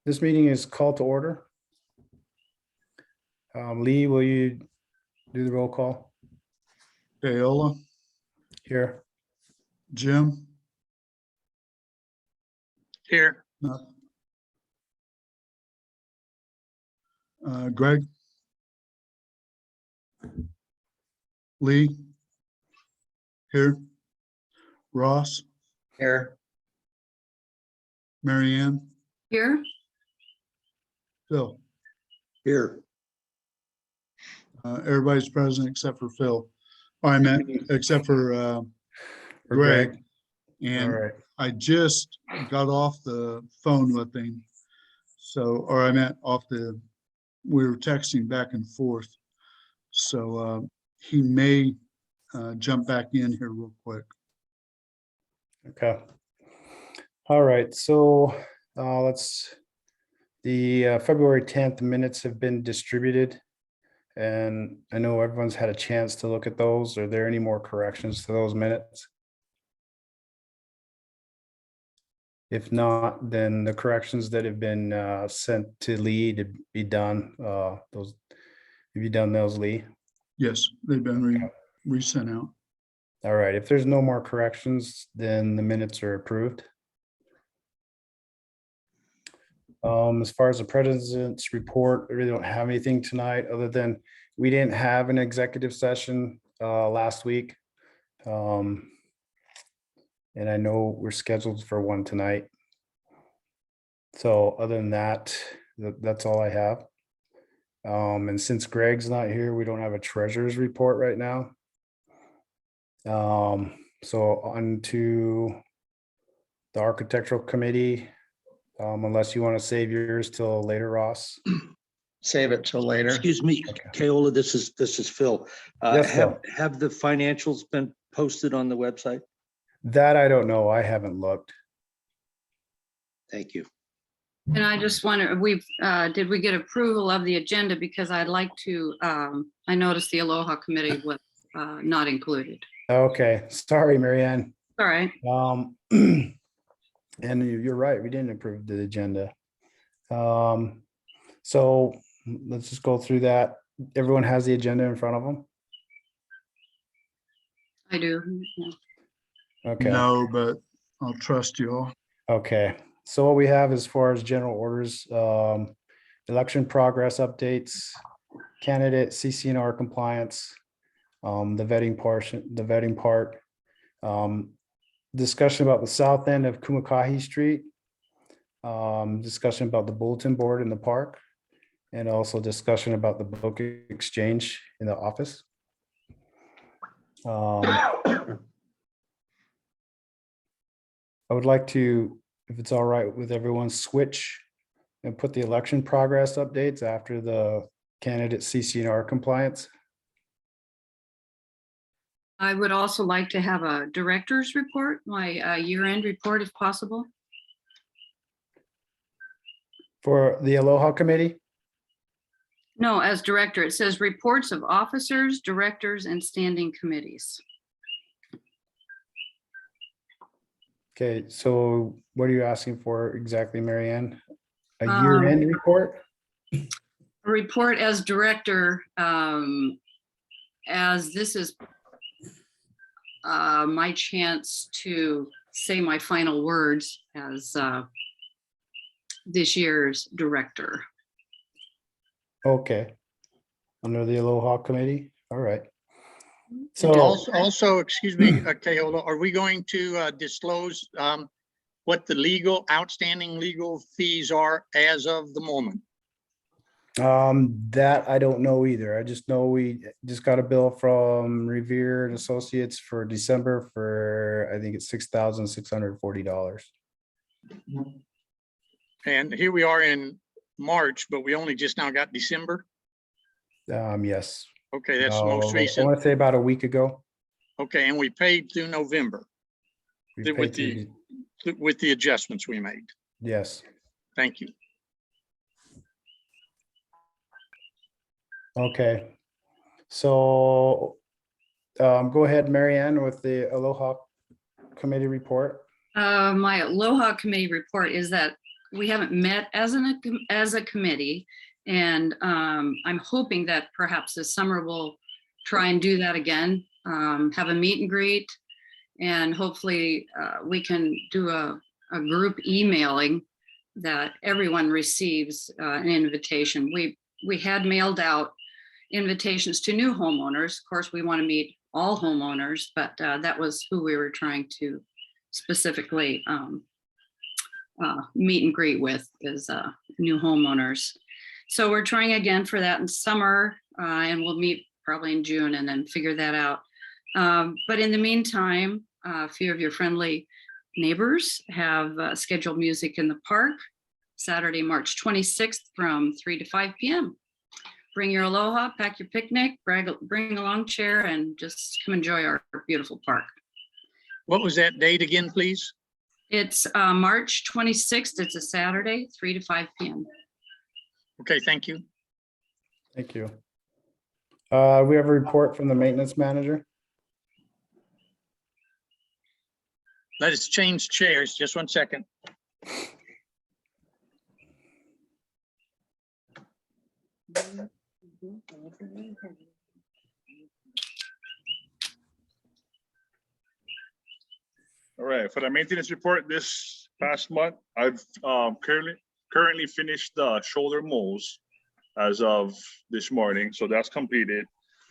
This meeting is called to order. Lee, will you do the roll call Paola, here? Jim, Here. Greg, Lee, here, Ross, Here. Marianne, Here, Phil. Here. Everybody's present except for Phil. I meant except for Or Greg. All And right. I just got off the phone with him. So, or I meant we were texting back and forth. So he may jump back in here real quick. Okay. All right. So the February 10th minutes have been distributed. And I know everyone's had a chance to look at those. Are there any more corrections to those minutes? If not, then the corrections that have been sent to Lee to be done, have you done those, Lee? Yes, they've been resent out. All right, if there's no more corrections, then the minutes are approved. As far as the president's report, I really don't have anything tonight, other than we didn't have an executive session last week. And I know we're scheduled for one tonight. So other than that, that's all I have. And since Greg's not here, we don't have a treasurer's report right now. So on to the architectural committee, unless you want to save yours till later, Ross. Save it till later. Excuse me, Okay. Kaola, this is Phil. Yes, Phil. Have the financials been posted on the website? That I don't know. I haven't looked. Thank you. and I just wonder, did we get approval of the agenda? Because I'd like to, I noticed the Aloha Committee was not included. Okay, sorry, Marianne. All right, And you're right, we didn't approve the agenda. So let's just go through that. Everyone has the agenda in front of them? I do. Yeah. Okay. No, but I'll trust you all. Okay, so what we have as far as general orders, election progress updates, candidate CCNR compliance, the vetting part, discussion about the south end of Kumakahi Street, discussion about the bulletin board in the park, and also discussion about the book exchange in the office. I would like to, if it's all right with everyone, switch and put the election progress updates after the candidate CCNR compliance. I would also like to have a director's report, my year-end report if possible. For the Aloha Committee, No, as director, it says reports of officers, directors, and standing committees. okay, so what are you asking for exactly, Marianne? A Um, year-end report? A report as director, as this is my chance to say my final words as this year's director. Okay. Under the Aloha Committee, all right. So, Also, excuse me, Kaola, are we going to disclose what the outstanding legal fees are as of the moment? that I don't know either. I just know we just got a bill from Revere and Associates for December for, I think it's $6,640. And here we are in March, but we only just now got December. Yes. Okay, that's the most I recent. want to say about a week ago. Okay, and we paid through November We Did with paid the- with the adjustments we made. yes. Thank you. Okay. So go ahead, Marianne, with the Aloha Committee report. My Aloha Committee report is that we haven't met as a committee. And I'm hoping that perhaps this summer we'll try and do that again, have a meet and greet. And hopefully we can do a group emailing that everyone receives an invitation. We had mailed out invitations to new homeowners. Of course, we want to meet all homeowners, but that was who we were trying to specifically meet and greet with, is new homeowners. So we're trying again for that in summer, and we'll meet probably in June and then figure that out. But in the meantime, a few of your friendly neighbors have scheduled music in the park Saturday, March 26th from 3 to 5 p.m. Bring your aloha, pack your picnic, bring a lawn chair, and just come enjoy our beautiful park. What was that date again, please? It's March 26th. It's a Saturday, 3 to 5 p.m. Okay, thank you. Thank you. We have a report from the maintenance manager. Let us change chairs. Just 1 second. All right, for the maintenance report this past month, I've currently finished the shoulder mows as of this morning, so that's completed.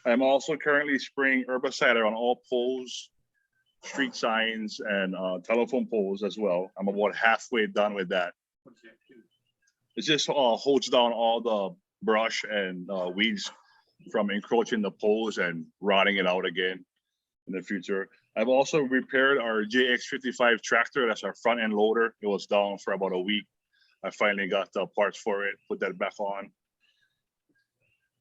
I'm also currently spraying herbicide on all poles, street signs, and telephone poles as well. I'm about halfway done with that. It just holds down all the brush and weeds from encroaching the poles and rotting it out again in the future. I've also repaired our JX55 tractor. That's our front end loader. It was down for about a week. I finally got the parts for it, put that back on.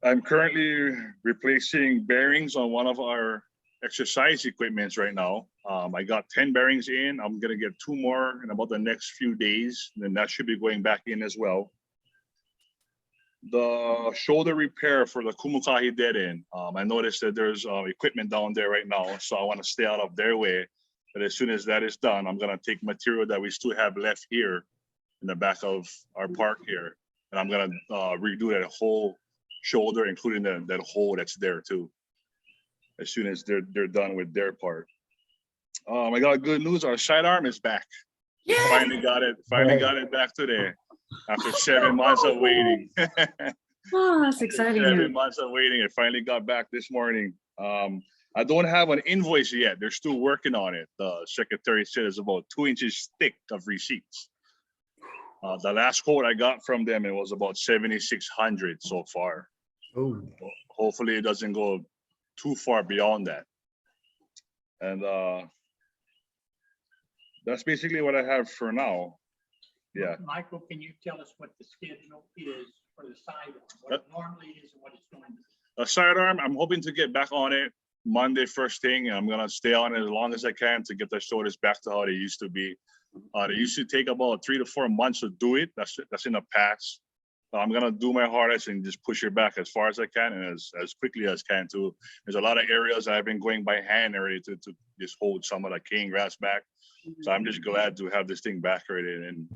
I'm currently replacing bearings on one of our exercise equipments right now. I got 10 bearings in. I'm gonna get 2 more in about the next few days. And then that should be going back in as well. The shoulder repair for the Kumukahi dead end. I noticed that there's equipment down there right now, so I want to stay out of their way. But as soon as that is done, I'm gonna take material that we still have left here in the back of our park here, and I'm gonna redo that whole shoulder, including that hole that's there too. As soon as they're done with their part. I got good news. Our sidearm is back. We finally got it. Finally got it back today. After 7 months of waiting. Oh, that's exciting. 7 months of waiting. It finally got back this morning. I don't have an invoice yet. They're still working on it. The secretary said it's about 2 inches thick of receipts. The last quote I got from them, it was about 7,600 so far. Oh, Hopefully it doesn't go too far beyond that. And that's basically what I have for now. Yeah. Michael, can you tell us what the schedule is for the sidearm? What it normally is and what it's going to be? A sidearm, I'm hoping to get back on it Monday first thing, and I'm gonna stay on it as long as I can to get the shoulders back to how they used to be. They used to take about 3 to 4 months to do it. That's in the past. I'm gonna do my hardest and just push it back as far as I can and as quickly as I can too. There's a lot of areas I've been going by hand already to just hold some of the cane grass back. So I'm just glad to have this thing back already and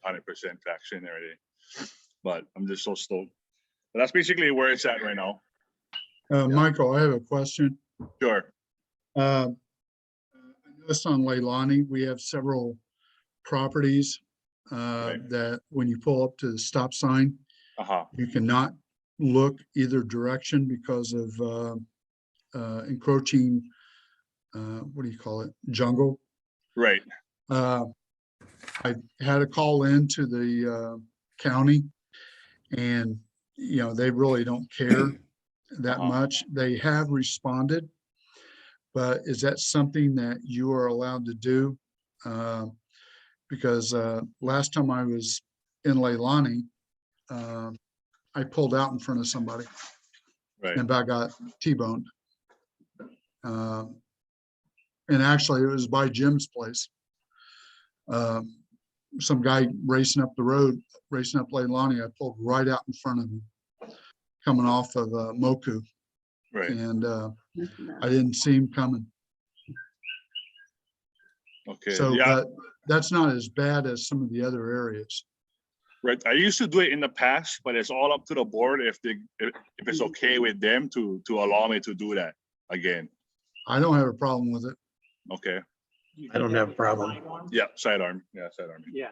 100% traction already. But I'm just so stoked. But that's basically where it's at right now. Michael, I have a question. Sure. I noticed on Leilani, we have several properties Right. that when you pull up to the stop sign, Uh-huh. you cannot look either direction because of encroaching, what do you call it, jungle. Right. I had a call in to the county, and they really don't care that much. They have responded, but is that something that you are allowed to do? Because last time I was in Leilani, I pulled out in front of somebody Right. and I got T-boned. And actually it was by Jim's place. Some guy racing up the road, racing up Leilani, I pulled right out in front of him, coming off of Moku. Right. And I didn't see him coming. Okay. So, Yeah. but that's not as bad as some of the other areas. Right, I used to do it in the past, but it's all up to the board if it's okay with them to allow me to do that again. I don't have a problem with it. Okay, I don't have a problem. yeah, sidearm, yeah, sidearm. Yeah,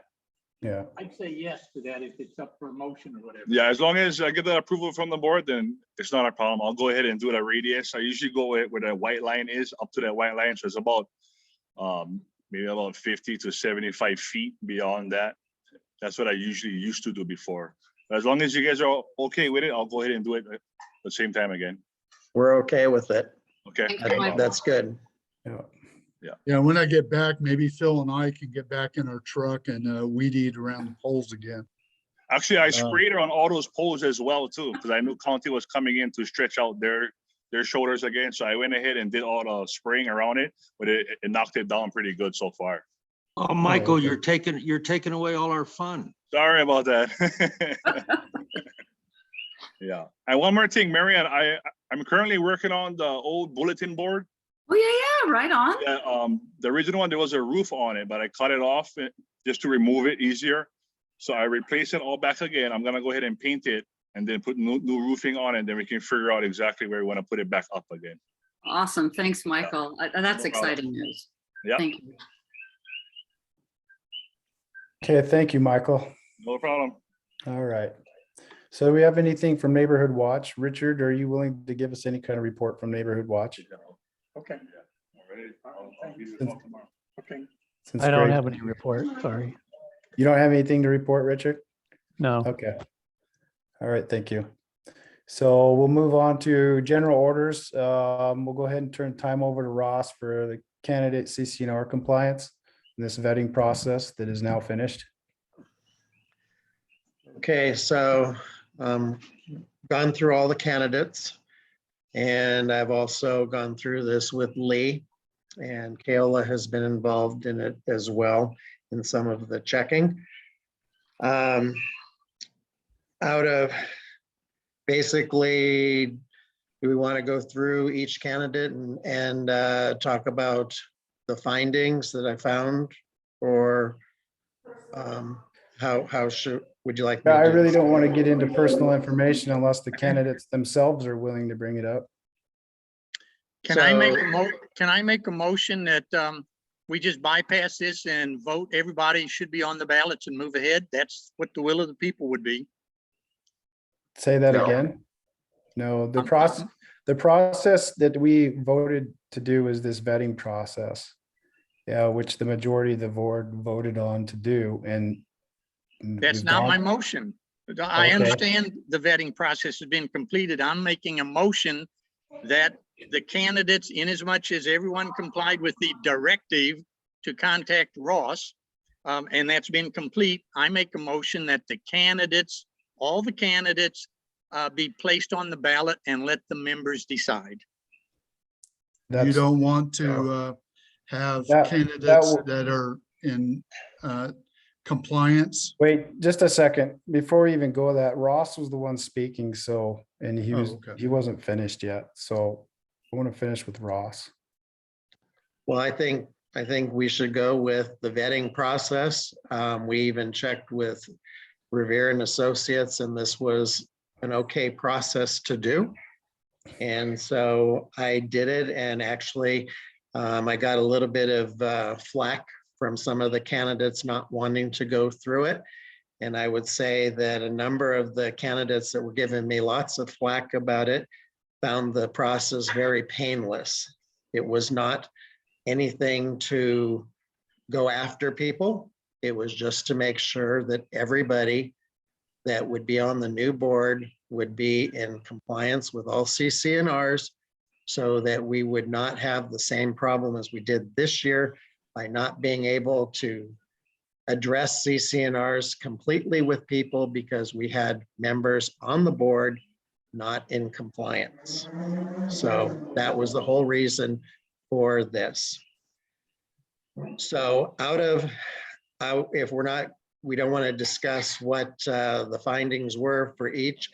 Yeah. I'd say yes to that if it's up for a motion or whatever. Yeah, as long as I get that approval from the board, then it's not a problem. I'll go ahead and do the radius. I usually go where the white line is, up to that white line. So it's about maybe about 50 to 75 feet beyond that. That's what I usually used to do before. But as long as you guys are okay with it, I'll go ahead and do it at the same time again. We're okay with it. Okay. Thank no you, problem. That's good. Yeah. Yeah, when I get back, maybe Phil and I can get back in our truck and weed eat around the poles again. Actually, I sprayed her on all those poles as well too, because I knew county was coming in to stretch out their shoulders again. So I went ahead and did all the spraying around it, but it knocked it down pretty good so far. Oh, Michael, okay. you're taking away all our fun. Sorry about that. Yeah. And one more thing, Marianne, I'm currently working on the old bulletin board. Oh, yeah, right on. Yeah, the original one, there was a roof on it, but I cut it off just to remove it easier. So I replaced it all back again. I'm gonna go ahead and paint it and then put new roofing on it. And then we can figure out exactly where we want to put it back up again. Awesome. Thanks, Michael. That's No problem. exciting news. Yeah. Thank you. Okay, thank you, Michael. No problem. All right. So do we have anything from Neighborhood Watch? Richard, are you willing to give us any kind of report from Neighborhood Watch? Okay, Since- okay. since I don't Greg- have any report, sorry. You don't have anything to report, Richard? No. Okay. All right, thank you. So we'll move on to general orders. We'll go ahead and turn time over to Ross for the candidate CCNR compliance in this vetting process that is now finished. Okay, so gone through all the candidates. And I've also gone through this with Lee, and Kayla has been involved in it as well in some of the checking. Out of basically, do we want to go through each candidate and talk about the findings that I found, or how would you like? me Yeah, I to do really this? don't want to get into personal information unless the candidates themselves are willing to bring it up. Can I make So- can I make a motion that we just bypass this and vote? Everybody should be on the ballots and move ahead. That's what the will of the people would be. Say that No. again? No, the process that we voted to do is this vetting process. Yeah, which the majority of the board voted on to do, and That's we've not my gone- motion. I Okay. understand the vetting process has been completed. I'm making a motion that the candidates, in as much as everyone complied with the directive to contact Ross, and that's been complete, I make a motion that the candidates, all the candidates, be placed on the ballot and let the members decide. You That's, don't want to have That- candidates will- that are in compliance. wait, just a second, before we even go to that, Ross was the one speaking, so, and he Oh, was, okay. he wasn't finished yet, so I want to finish with Ross. Well, I think we should go with the vetting process. We even checked with Revere and Associates, and this was an okay process to do. And so I did it, and actually, I got a little bit of flack from some of the candidates not wanting to go through it. And I would say that a number of the candidates that were giving me lots of flack about it found the process very painless. It was not anything to go after people. It was just to make sure that everybody that would be on the new board would be in compliance with all CCNRs, so that we would not have the same problem as we did this year by not being able to address CCNRs completely with people because we had members on the board not in compliance. So that was the whole reason for this. So if we don't want to discuss what the findings were for each,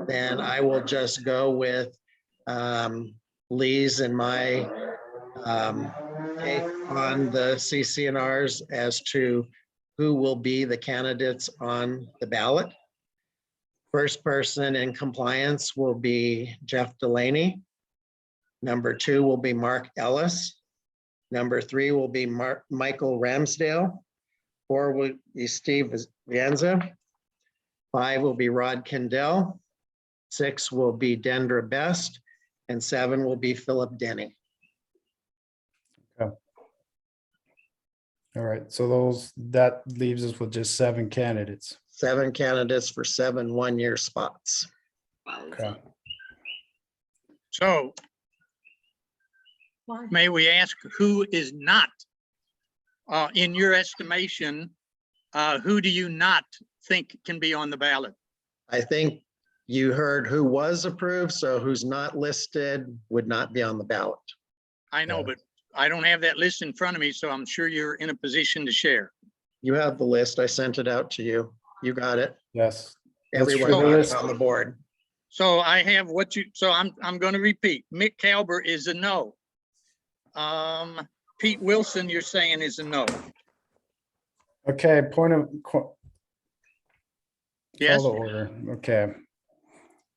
then I will just go with Lee's and my take on the CCNRs as to who will be the candidates on the ballot. First person in compliance will be Jeff Delaney. Number 2 will be Mark Ellis. Number 3 will be Michael Ramsdale. 4 will be Steve Vianza. 5 will be Rod Kendall. 6 will be Dendra Best. And 7 will be Philip Denny. All right, so that leaves us with just 7 candidates. 7 candidates for 7 one-year spots. Okay. So may we ask who is not, in your estimation, who do you not think can be on the ballot? I think you heard who was approved, so who's not listed would not be on the ballot. I know, Yeah. but I don't have that list in front of me, so I'm sure you're in a position to share. You have the list. I sent it out to you. You got it. Yes. That's Everyone true. got it on the board. So I have so I'm going to repeat. Mick Kalber is a no. Pete Wilson, you're saying is a no. Okay, Yes, call to order. Okay.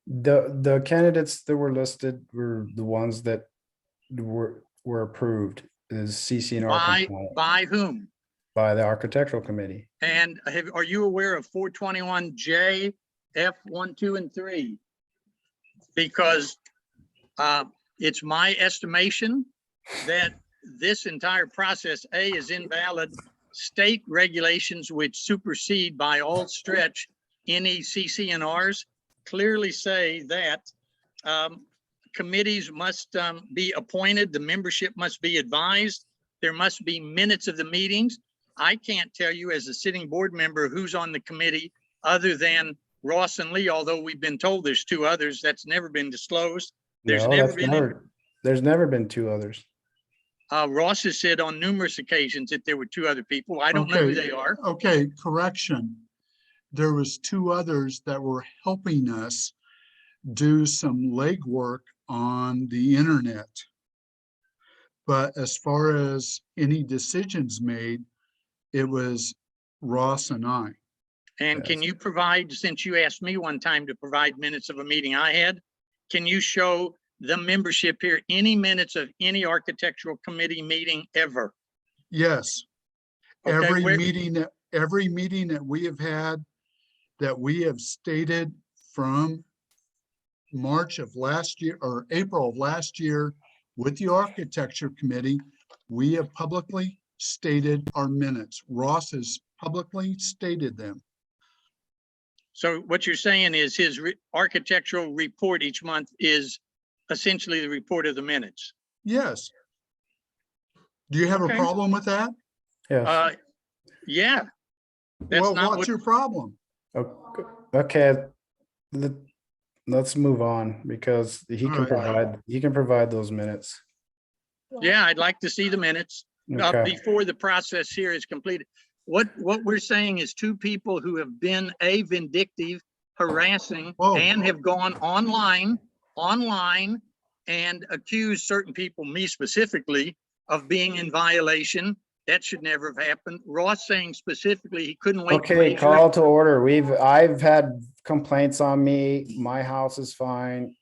The candidates that were listed were the ones that were approved is CCNR compliant by whom? by the Architectural Committee. And are you aware of 421J, F 1, 2, and 3? Because it's my estimation that this entire process, A, is invalid. State regulations which supersede by all stretch any CCNRs clearly say that committees must be appointed, the membership must be advised, there must be minutes of the meetings. I can't tell you as a sitting board member who's on the committee other than Ross and Lee, although we've been told there's 2 others. That's never been disclosed. There's No, never been. there's never been 2 others. Ross has said on numerous occasions that there were 2 other people. I don't know who Okay. they are. Okay, correction. There was 2 others that were helping us do some legwork on the internet. But as far as any decisions made, it was Ross and I. And can Yes. you provide, since you asked me one time to provide minutes of a meeting I had, can you show the membership here any minutes of any architectural committee meeting ever? Yes. Okay, Every meeting that we have had, that we have stated from March of last year or April of last year with the architecture committee, we have publicly stated our minutes. Ross has publicly stated them. So what you're saying is his architectural report each month is essentially the report of the minutes. Yes. Do you have Okay. a problem with that? Yes. Yeah. That's Well, not what's what, your problem? Okay. Let's move on because he All can right. provide those minutes. yeah, I'd like to see the minutes Okay. before the process here is completed. What we're saying is 2 people who have been vindictive, harassing, Whoa. and have gone online and accused certain people, me specifically, of being in violation. That should never have happened. Ross saying specifically he couldn't wait. to Okay, make sure- call to order. I've had complaints on me. My house is fine.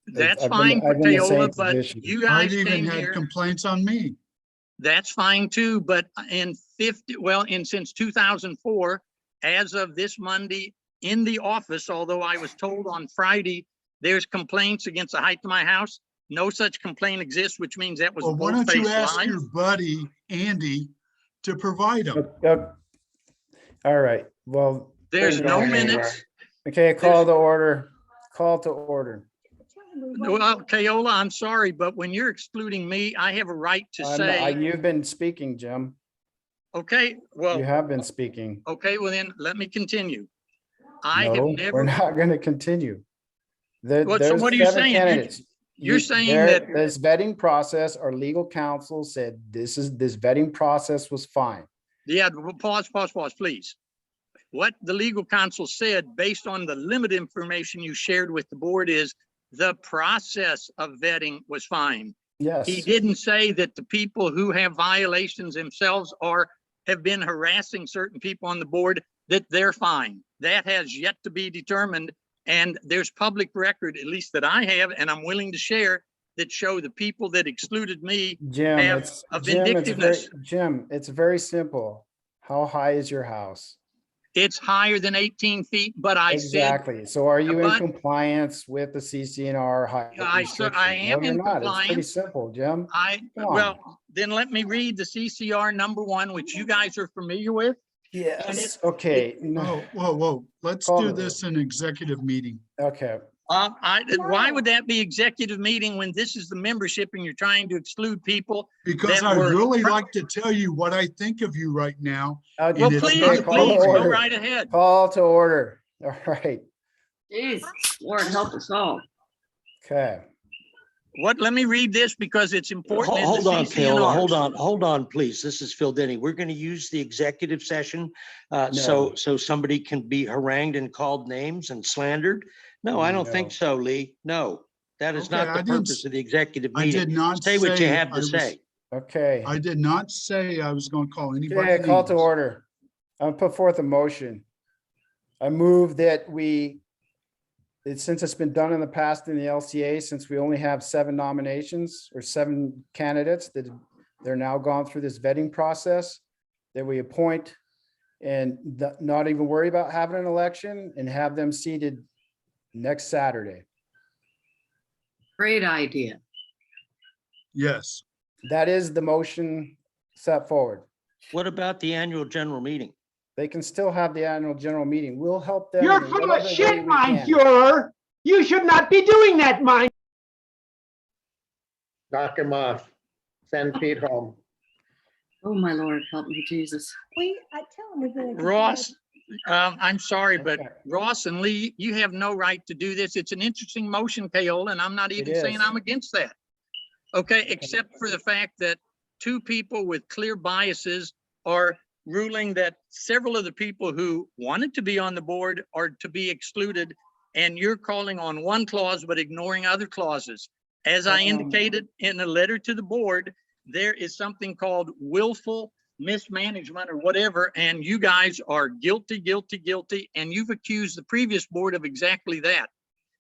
That's I've been- fine, I've been in the same Paola, but position. you I've guys even came had here. complaints on me. That's fine too, but since 2004, as of this Monday in the office, although I was told on Friday, there's complaints against the height of my house. No such complaint exists, which means that was a Well, why don't you bold-faced ask lie. your buddy, Andy, to provide them? All right, well. There's we're no going anywhere. minutes. Okay, call to order. Call to order. Well, Kayola, I'm sorry, but when you're excluding me, I have a right to say, You've been speaking, Jim. okay, You well, have been speaking. okay, well then, let me continue. I have No, we're never, not going to continue. Well, so There's what are you 7 saying? candidates. You're saying that, This vetting process, our legal counsel said this vetting process was fine. yeah, pause, please. What the legal counsel said, based on the limited information you shared with the board, is the process of vetting was fine. Yes. He didn't say that the people who have violations themselves have been harassing certain people on the board, that they're fine. That has yet to be determined. And there's public record, at least that I have, and I'm willing to share, that show the people that excluded me Jim, have it's a Jim, vindictiveness. Jim, it's very simple. How high is your house? It's higher than 18 feet, but I said, Exactly. So are you in but- compliance with the CCNR height I restriction? am No, you're in not. It's pretty compliance. simple, Jim. Come on. Well, then let me read the CCR #1, which you guys are familiar with. Yes, okay. Oh, whoa. Let's Call do the- this in executive meeting. Okay, Why would that be executive meeting when this is the membership and you're trying to exclude people? Because That I'd were- really like to tell you what I think of you right now. well, Well, it's please, not call to please, go order. right ahead. Call to order. All right, Jeez, Lord, help us all. okay. Let me read this because it's important. in the Hold on, Kayla, CCNRs. hold on, please. This is Phil Denny. We're going to use the executive session so somebody can be harangued and called names and slandered. No, I don't think No. so, Lee. No, that is Okay, not I the didn't purpose s- of the executive I meeting. did not Say what you say have I to was- say. Okay, I did not say I was going to call anybody. okay, call to names. order. I'll put forth a motion. I move that since it's been done in the past in the LCA, since we only have 7 nominations or 7 candidates, that they're now gone through this vetting process, that we appoint and not even worry about having an election and have them seated next Saturday. Great idea. Yes. That is the motion set forward. What about the annual general meeting? They can still have the annual general meeting. We'll help them. You're in full whatever of way shit, we mein can. Führer. You should not be doing that, mein. Knock him off. Send Pete home. Oh, my Lord, help me, Jesus. I tell him we're gonna. Ross, I'm sorry, but Okay. Ross and Lee, you have no right to do this. It's an interesting motion, Kayla, and I'm not even saying is. I'm against that. Okay, except for the fact that 2 people with clear biases are ruling that several of the people who wanted to be on the board are to be excluded, and you're calling on one clause but ignoring other clauses. As I indicated in a letter to the board, there is something called willful mismanagement or whatever, and you guys are guilty, guilty, guilty, and you've accused the previous board of exactly that.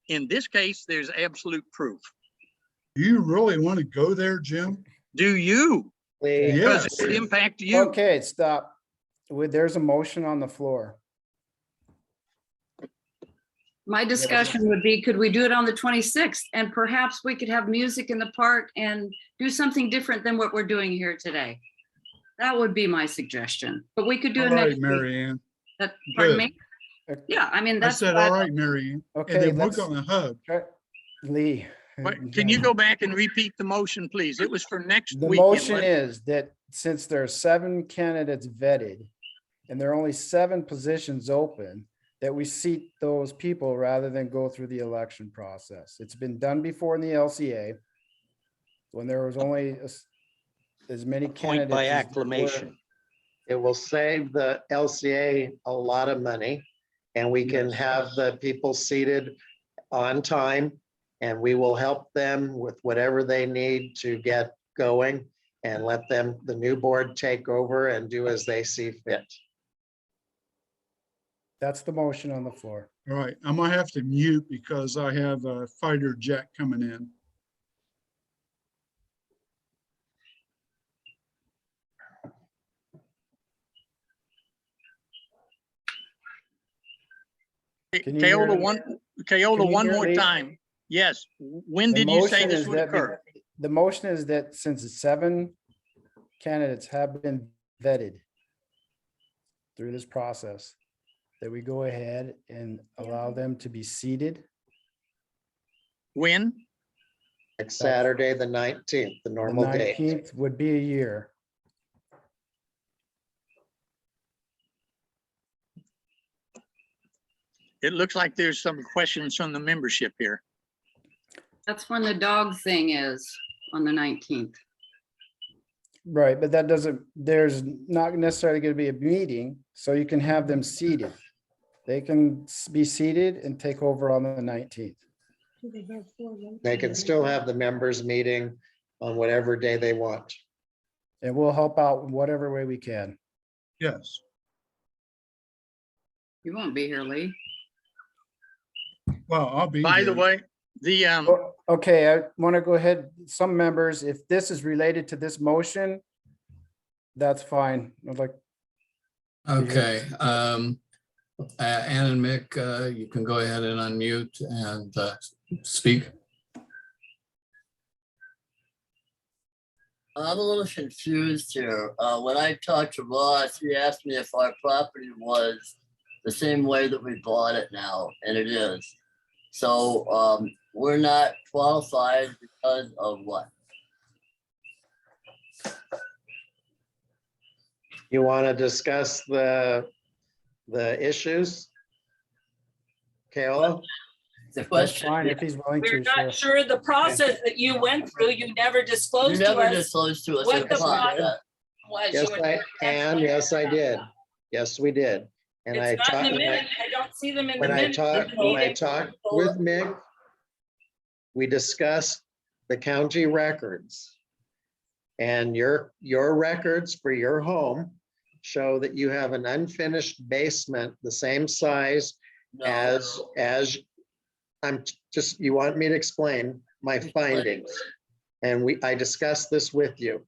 In this case, there's absolute proof. Do you really want to go there, Jim? Do you? Lee, Because Yes. it would impact you. Okay, stop. There's a motion on the floor. My discussion would be, could we do it on the 26th? And perhaps we could have music in the park and do something different than what we're doing here today. That would be my suggestion, but we could do All it right, next week. Mary Ann. Pardon Good. me? Yeah, I mean, I that's. said, what I- all right, Mary Ann. And Okay, then we're let's, going to hug. Lee. But can you go back and repeat the motion, please? It was for next The week. motion is that since there are 7 candidates vetted and there are only 7 positions open, that we seat those people rather than go through the election process. It's been done before in the LCA when there was only as many Point candidates. by as there were. acclamation. it will save the LCA a lot of money. And we can Yes. have the people seated on time. And we will help them with whatever they need to get going and let them, the new board, take over and do as they see fit. That's the motion on the floor. All right, I might have to mute because I have a fighter jet coming in. Can you hear Kayola, me? Can Kayola, you one hear more me? time. Yes. When The did you say motion this is would that occur? the motion is that since 7 candidates have been vetted through this process, that we go ahead and allow them to be seated. When? It's Saturday, the 19th, the The normal date. 19th would be a year. It looks like there's some questions from the membership here. That's when the dog thing is on the 19th. Right, but that doesn't, there's not necessarily going to be a meeting, so you can have them seated. They can be seated and take over on the 19th. They can still have the members meeting on whatever day they want. And we'll help out in whatever way we can. Yes. You won't be here, Lee. Well, I'll be By the here. way, the, Okay, I want to go ahead, some members, if this is related to this motion, that's fine. I'd like, Okay, Ann and Mick, you can go ahead and unmute and speak. I'm a little confused here. When I talked to Ross, he asked me if our property was the same way that we bought it now, and it is. So we're not qualified because of what? You want to discuss the issues? Kayla? The that's question, fine if he's willing We're to, sure. not sure the process that you went through, you never you disclosed to never us disclosed to us. what the the process. process was. Yes, You were- and yes, I did. Yes, we did. And I It's not talked, in the minute. I don't see them in the when I minute. talked with Mick, we discussed the county records. And your records for your home show that you have an unfinished basement, the same size No. as I'm just, you want me to explain my findings? And I discussed this with you.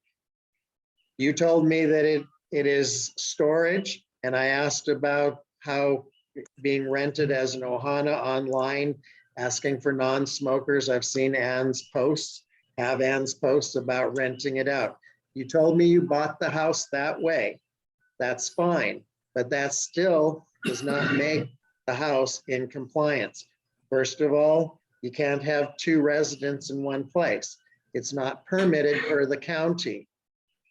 You told me that it is storage, and I asked about how being rented as an Ohana online, asking for non-smokers. I've seen Ann's posts about renting it out. You told me you bought the house that way. That's fine, but that still does not make the house in compliance. First of all, you can't have two residents in one place. It's not permitted per the county.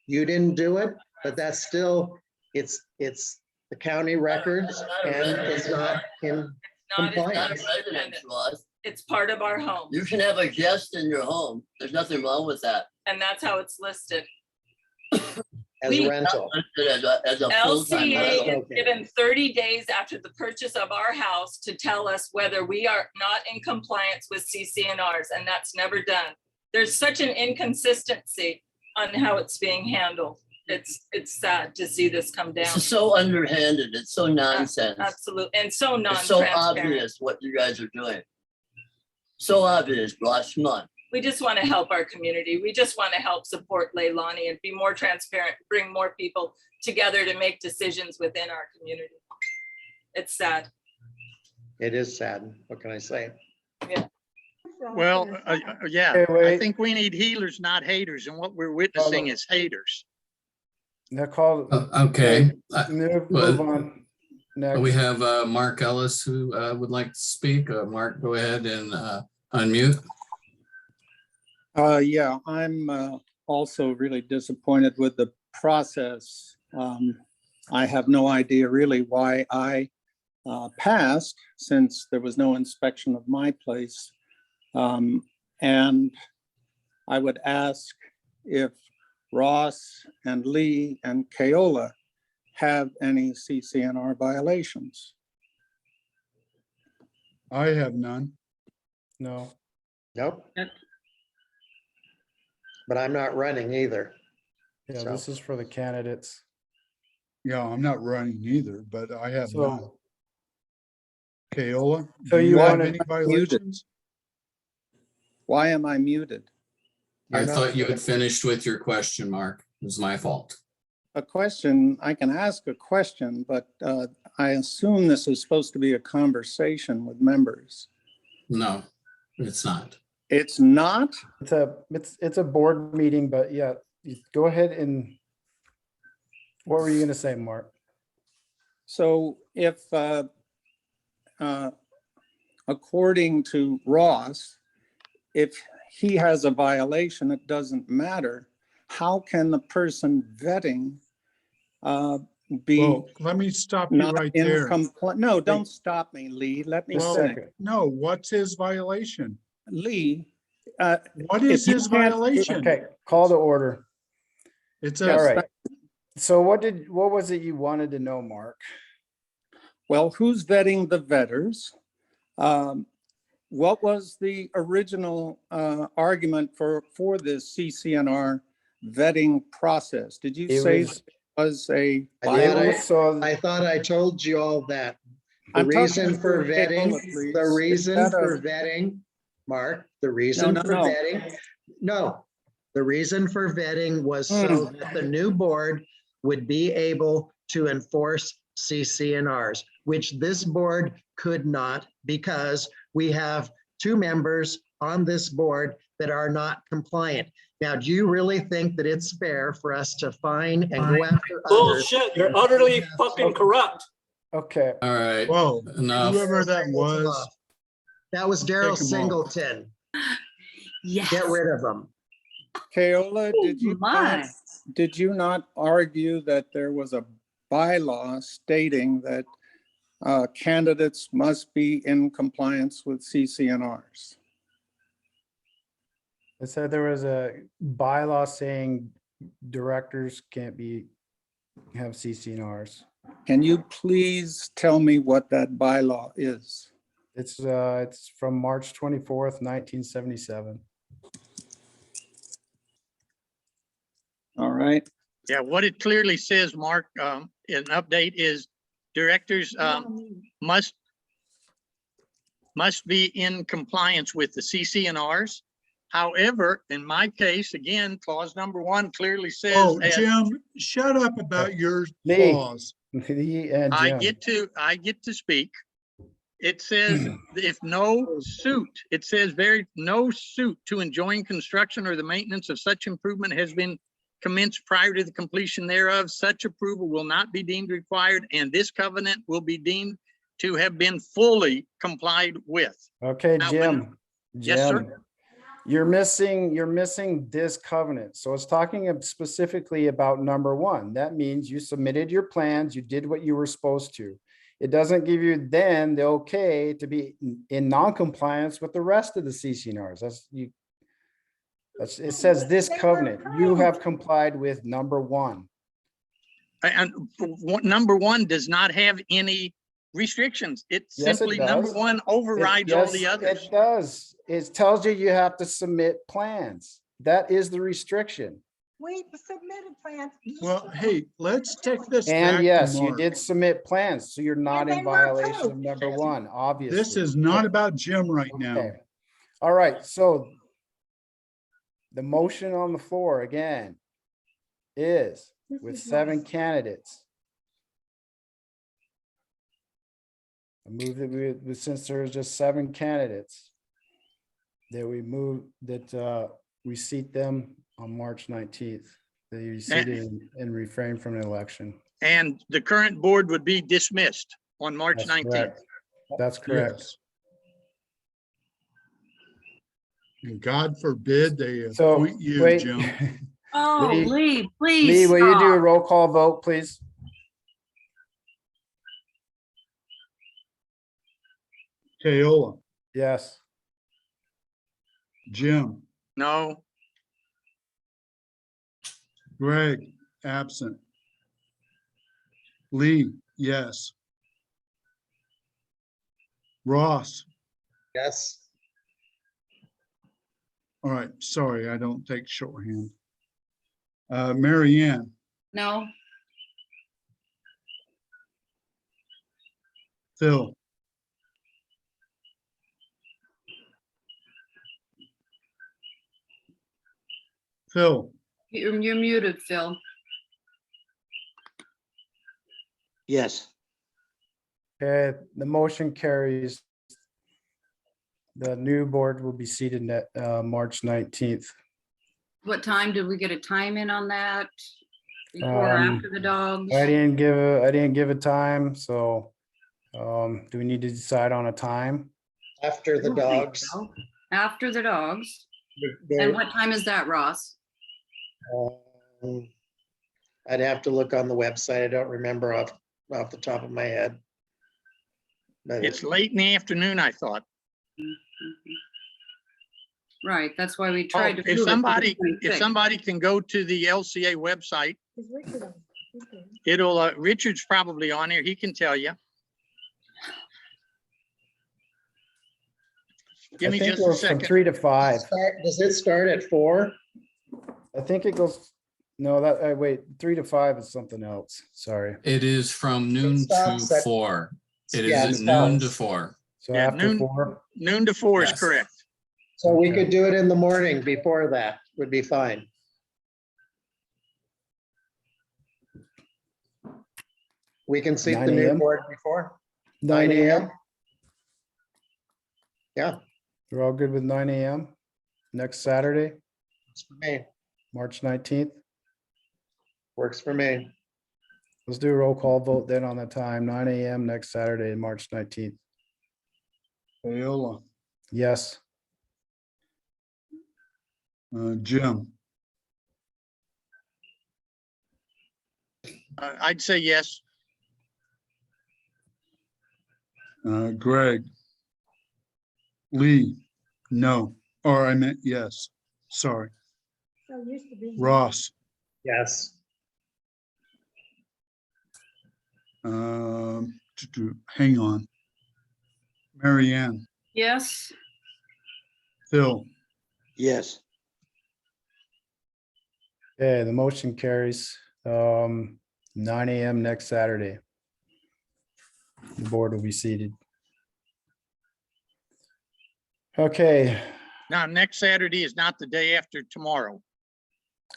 You didn't do it, but that's still, it's the county records and it's not in Not, It's not a compliance. residence, Ross. it's part of our home, You can have a guest in your home. There's nothing wrong with that. and that's how it's listed. As We- rental. As a full-time LCA rental. is given 30 days after the purchase of our house to tell us whether we are not in compliance with CCNRs, and that's never done. There's such an inconsistency on how it's being handled. It's sad to see this come down. It's so underhanded. It's so nonsense. Absolutely, and so It's so non-transparent. obvious what you guys are doing. So obvious, Ross, come on. We just want to help our community. We just want to help support Leilani and be more transparent, bring more people together to make decisions within our community. It's sad. It is sad. What can I say? well, yeah, Okay, I wait. think we need healers, not haters, and what we're witnessing is haters. Now call, Okay, move on. Next. we have Mark Ellis who would like to speak. Mark, go ahead and unmute. Yeah, I'm also really disappointed with the process. I have no idea really why I passed, since there was no inspection of my place. And I would ask if Ross and Lee and Keola have any CCNR violations. I have none. No, Nope. But I'm not running either. yeah, So- this is for the candidates. Yeah, I'm not running either, but I have So- none. Keola, So do you you have wanted- any violations? Why am I muted? I You're not- thought you had finished with your question, Mark. It was my fault. A question, I can ask a question, but I assume this is supposed to be a conversation with members. No, it's not. It's not? It's a board meeting, but yeah, you go ahead and what were you gonna say, Mark? So if, according to Ross, if he has a violation, it doesn't matter. How can the person vetting be Well, let me stop you not right in there. compliance? No, don't stop me, Lee. Let me Just a Well, finish. second. No, what's his violation? Lee, What is If you his can't- violation? Okay, call to order. It's All a, right. So what was it you wanted to know, Mark? well, who's vetting the vetters? what was the original argument for this CCNR vetting process? Did you It say was- it was a I So I thought I told you all that. The I'm talking reason for to vetting, Paola, please. the reason Instead for of- vetting, Mark, the reason no, for no. vetting, no. The reason for vetting was so that the new board would be able to enforce CCNRs, which this board could not because we have 2 members on this board that are not compliant. Now, do you really think that it's fair for us to fine and go after others? Bullshit. You're utterly fucking corrupt. okay, All right, Whoa, enough. whoever that was, That was Daryl Take 'em off. Singleton. Yes. Get rid of him. Paola, My. did you not argue that there was a bylaw stating that candidates must be in compliance with CCNRs? it said there was a bylaw saying directors can't have CCNRs. Can you please tell me what that bylaw is? It's from March 24th, 1977. All right, Yeah, what it clearly says, Mark, an update is directors must be in compliance with the CCNRs. However, in my case, again, clause number 1 clearly says. oh, as Jim, shut up about your Lee. laws. He and I Jim. get to speak. It says if no suit, it says no suit to enjoin construction or the maintenance of such improvement has been commenced prior to the completion thereof, such approval will not be deemed required, and this covenant will be deemed to have been fully complied with. Okay, Now, Jim. Yes, sir. Jim, you're missing this covenant. So it's talking specifically about number 1. That means you submitted your plans, you did what you were supposed to. It doesn't give you then the okay to be in non-compliance with the rest of the CCNRs. It says this covenant, you have complied with number 1. And number 1 does not have any restrictions. It Yes, it simply, number does. 1 overrides all the others. It does. It tells you have to submit plans. That is the restriction. We submitted plans. Well, hey, let's take this back And to yes, you Mark. did submit plans, so you're not And in they were violation of approved. number 1, obviously. This is not about Jim right now. Okay. All right, so the motion on the floor again is with 7 candidates. I move that since there's just 7 candidates, that we seat them on March 19th. They be seated and refrain from an election. And the current board would be dismissed on March That's 19th. correct. That's correct. Yes. And God forbid they So, appoint you, wait. Jim. Oh, Lee- Lee, please. Lee, will you do a stop. roll call vote, please? Paola, Yes. Jim, No, Greg, absent. Lee, yes. Ross, Yes. all right, sorry, I don't take shorthand. Mary Ann, No, Phil, Phil, you're muted, Phil. Yes. Okay, the motion carries. The new board will be seated at March 19th. What time, did we get a time in on that? Before or after the dogs? I didn't give a time, so do we need to decide on a time? After I the don't think dogs. so. After the dogs. There- And what time is that, Ross? I'd have to look on the website. I don't remember off the top of my head. But it's late in the afternoon, I thought. Right, that's why we Oh, tried to. If move it to the if 26th. somebody can go to the LCA website, Is Richard on? He's there. it'll, Richard's probably on here. He can tell you. Give me think just it a goes from second. 3 to 5. Does it start at 4? I think it goes, no, wait, 3 to 5 is something else. Sorry. It is from noon to stops at- 4. It Yeah, is it at noon to stops. 4. So Yeah, after noon. 4, Noon to 4 is Yes. correct. So we Okay. could do it in the morning before that would be fine. We can seat 9 the new a.m.? board before 9 a.m. Yeah, We're all good with 9 a.m. next Saturday, works for me. March 19th. Works for me. Let's do a roll call vote then on the time, 9 a.m. next Saturday, March 19th. Paola, Yes. Jim, I'd say yes. Greg, Lee, no, or I meant yes, sorry. So it used to be. Ross, Yes. hang on. Marianne, Yes, Phil, Yes. Okay, the motion carries. 9 a.m. next Saturday. The board will be seated. Okay, Now, next Saturday is not the day after tomorrow.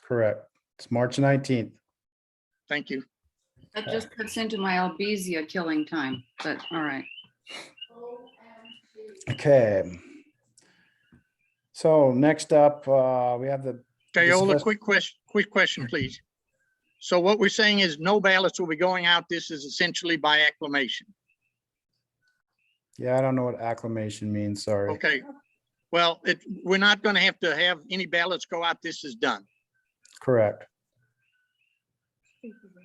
correct. It's March 19th. Thank you. that just cuts into my Albizia killing time, but all right. Okay. So next up, we have the Paola, discuss- quick question, please. So what we're saying is no ballots will be going out. This is essentially by acclamation. Yeah, I don't know what acclamation means, sorry. Okay. Well, we're not going to have any ballots go out. This is done. Correct.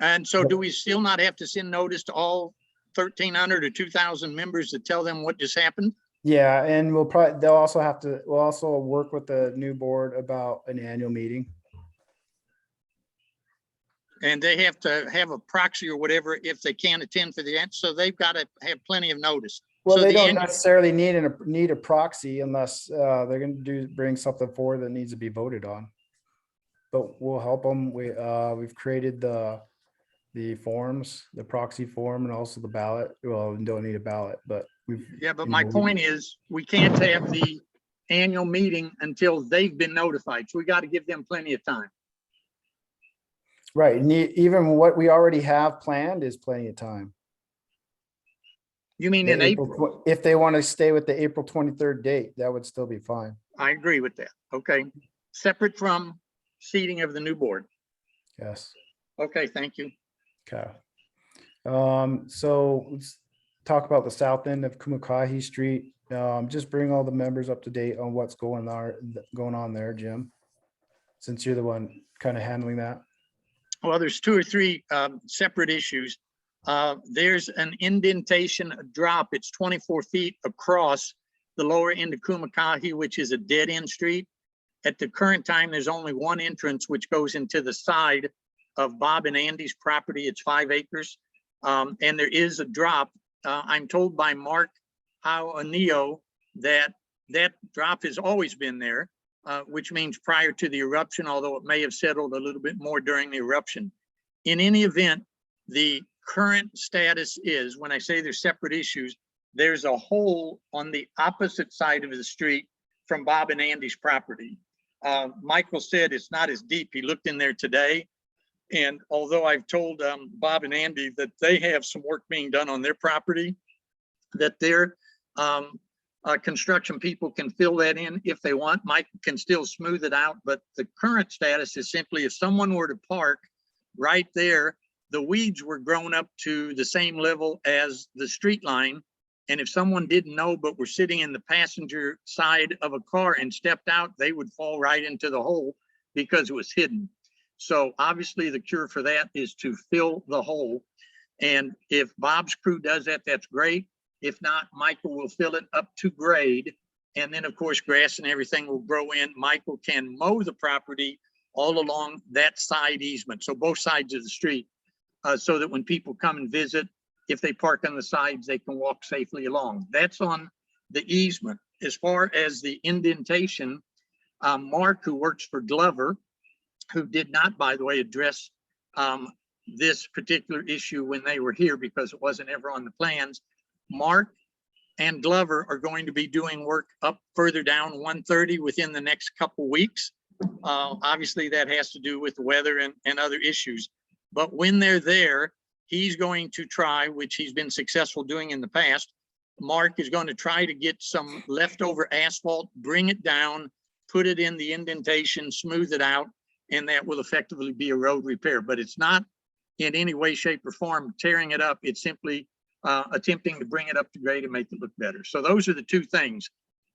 And so do we still not have to send notice to all 1,300 or 2,000 members to tell them what just happened? Yeah, and they'll also we'll also work with the new board about an annual meeting. And they have to have a proxy or whatever if they can't attend for the end. So they've got to have plenty of notice. Well, So they the don't annual- necessarily need a proxy unless they're gonna bring something forward that needs to be voted on. But we'll help them. We've created the forms, the proxy form and also the ballot. Well, we don't need a ballot, but Yeah, but my point is, we can't have the annual meeting until they've been notified. So we got to give them plenty of time. Right, and even what we already have planned is plenty of time. You mean The in April? If they want to stay with the April 23rd date, that would still be fine. I agree with that. Okay. Separate from seating of the new board. Yes. Okay, thank you. Okay. So let's talk about the south end of Kumakahi Street. Just bring all the members up to date on what's going on there, Jim, since you're the one kind of handling that. Well, there's 2 or 3 separate issues. There's an indentation, a drop. It's 24 feet across the lower end of Kumakahi, which is a dead end street. At the current time, there's only one entrance, which goes into the side of Bob and Andy's property. It's 5 acres. And there is a drop. I'm told by Mark Aneo that that drop has always been there, which means prior to the eruption, although it may have settled a little bit more during the eruption. In any event, the current status is, when I say there's separate issues, there's a hole on the opposite side of the street from Bob and Andy's property. Michael said it's not as deep. He looked in there today. And although I've told Bob and Andy that they have some work being done on their property, that their construction people can fill that in if they want. Mike can still smooth it out, but the current status is simply if someone were to park right there, the weeds were grown up to the same level as the street line. And if someone didn't know, but were sitting in the passenger side of a car and stepped out, they would fall right into the hole because it was hidden. So obviously the cure for that is to fill the hole. And if Bob's crew does that, that's great. If not, Michael will fill it up to grade. And then of course, grass and everything will grow in. Michael can mow the property all along that side easement. So both sides of the street, so that when people come and visit, if they park on the sides, they can walk safely along. That's on the easement. as far as the indentation, Mark, who works for Glover, who did not, by the way, address this particular issue when they were here because it wasn't ever on the plans. Mark and Glover are going to be doing work up further down 130 within the next couple weeks. Obviously, that has to do with the weather and other issues. But when they're there, he's going to try, which he's been successful doing in the past. Mark is going to try to get some leftover asphalt, bring it down, put it in the indentation, smooth it out, and that will effectively be a road repair. But it's not in any way, shape, or form tearing it up. It's simply attempting to bring it up to grade and make it look better. So those are the two things: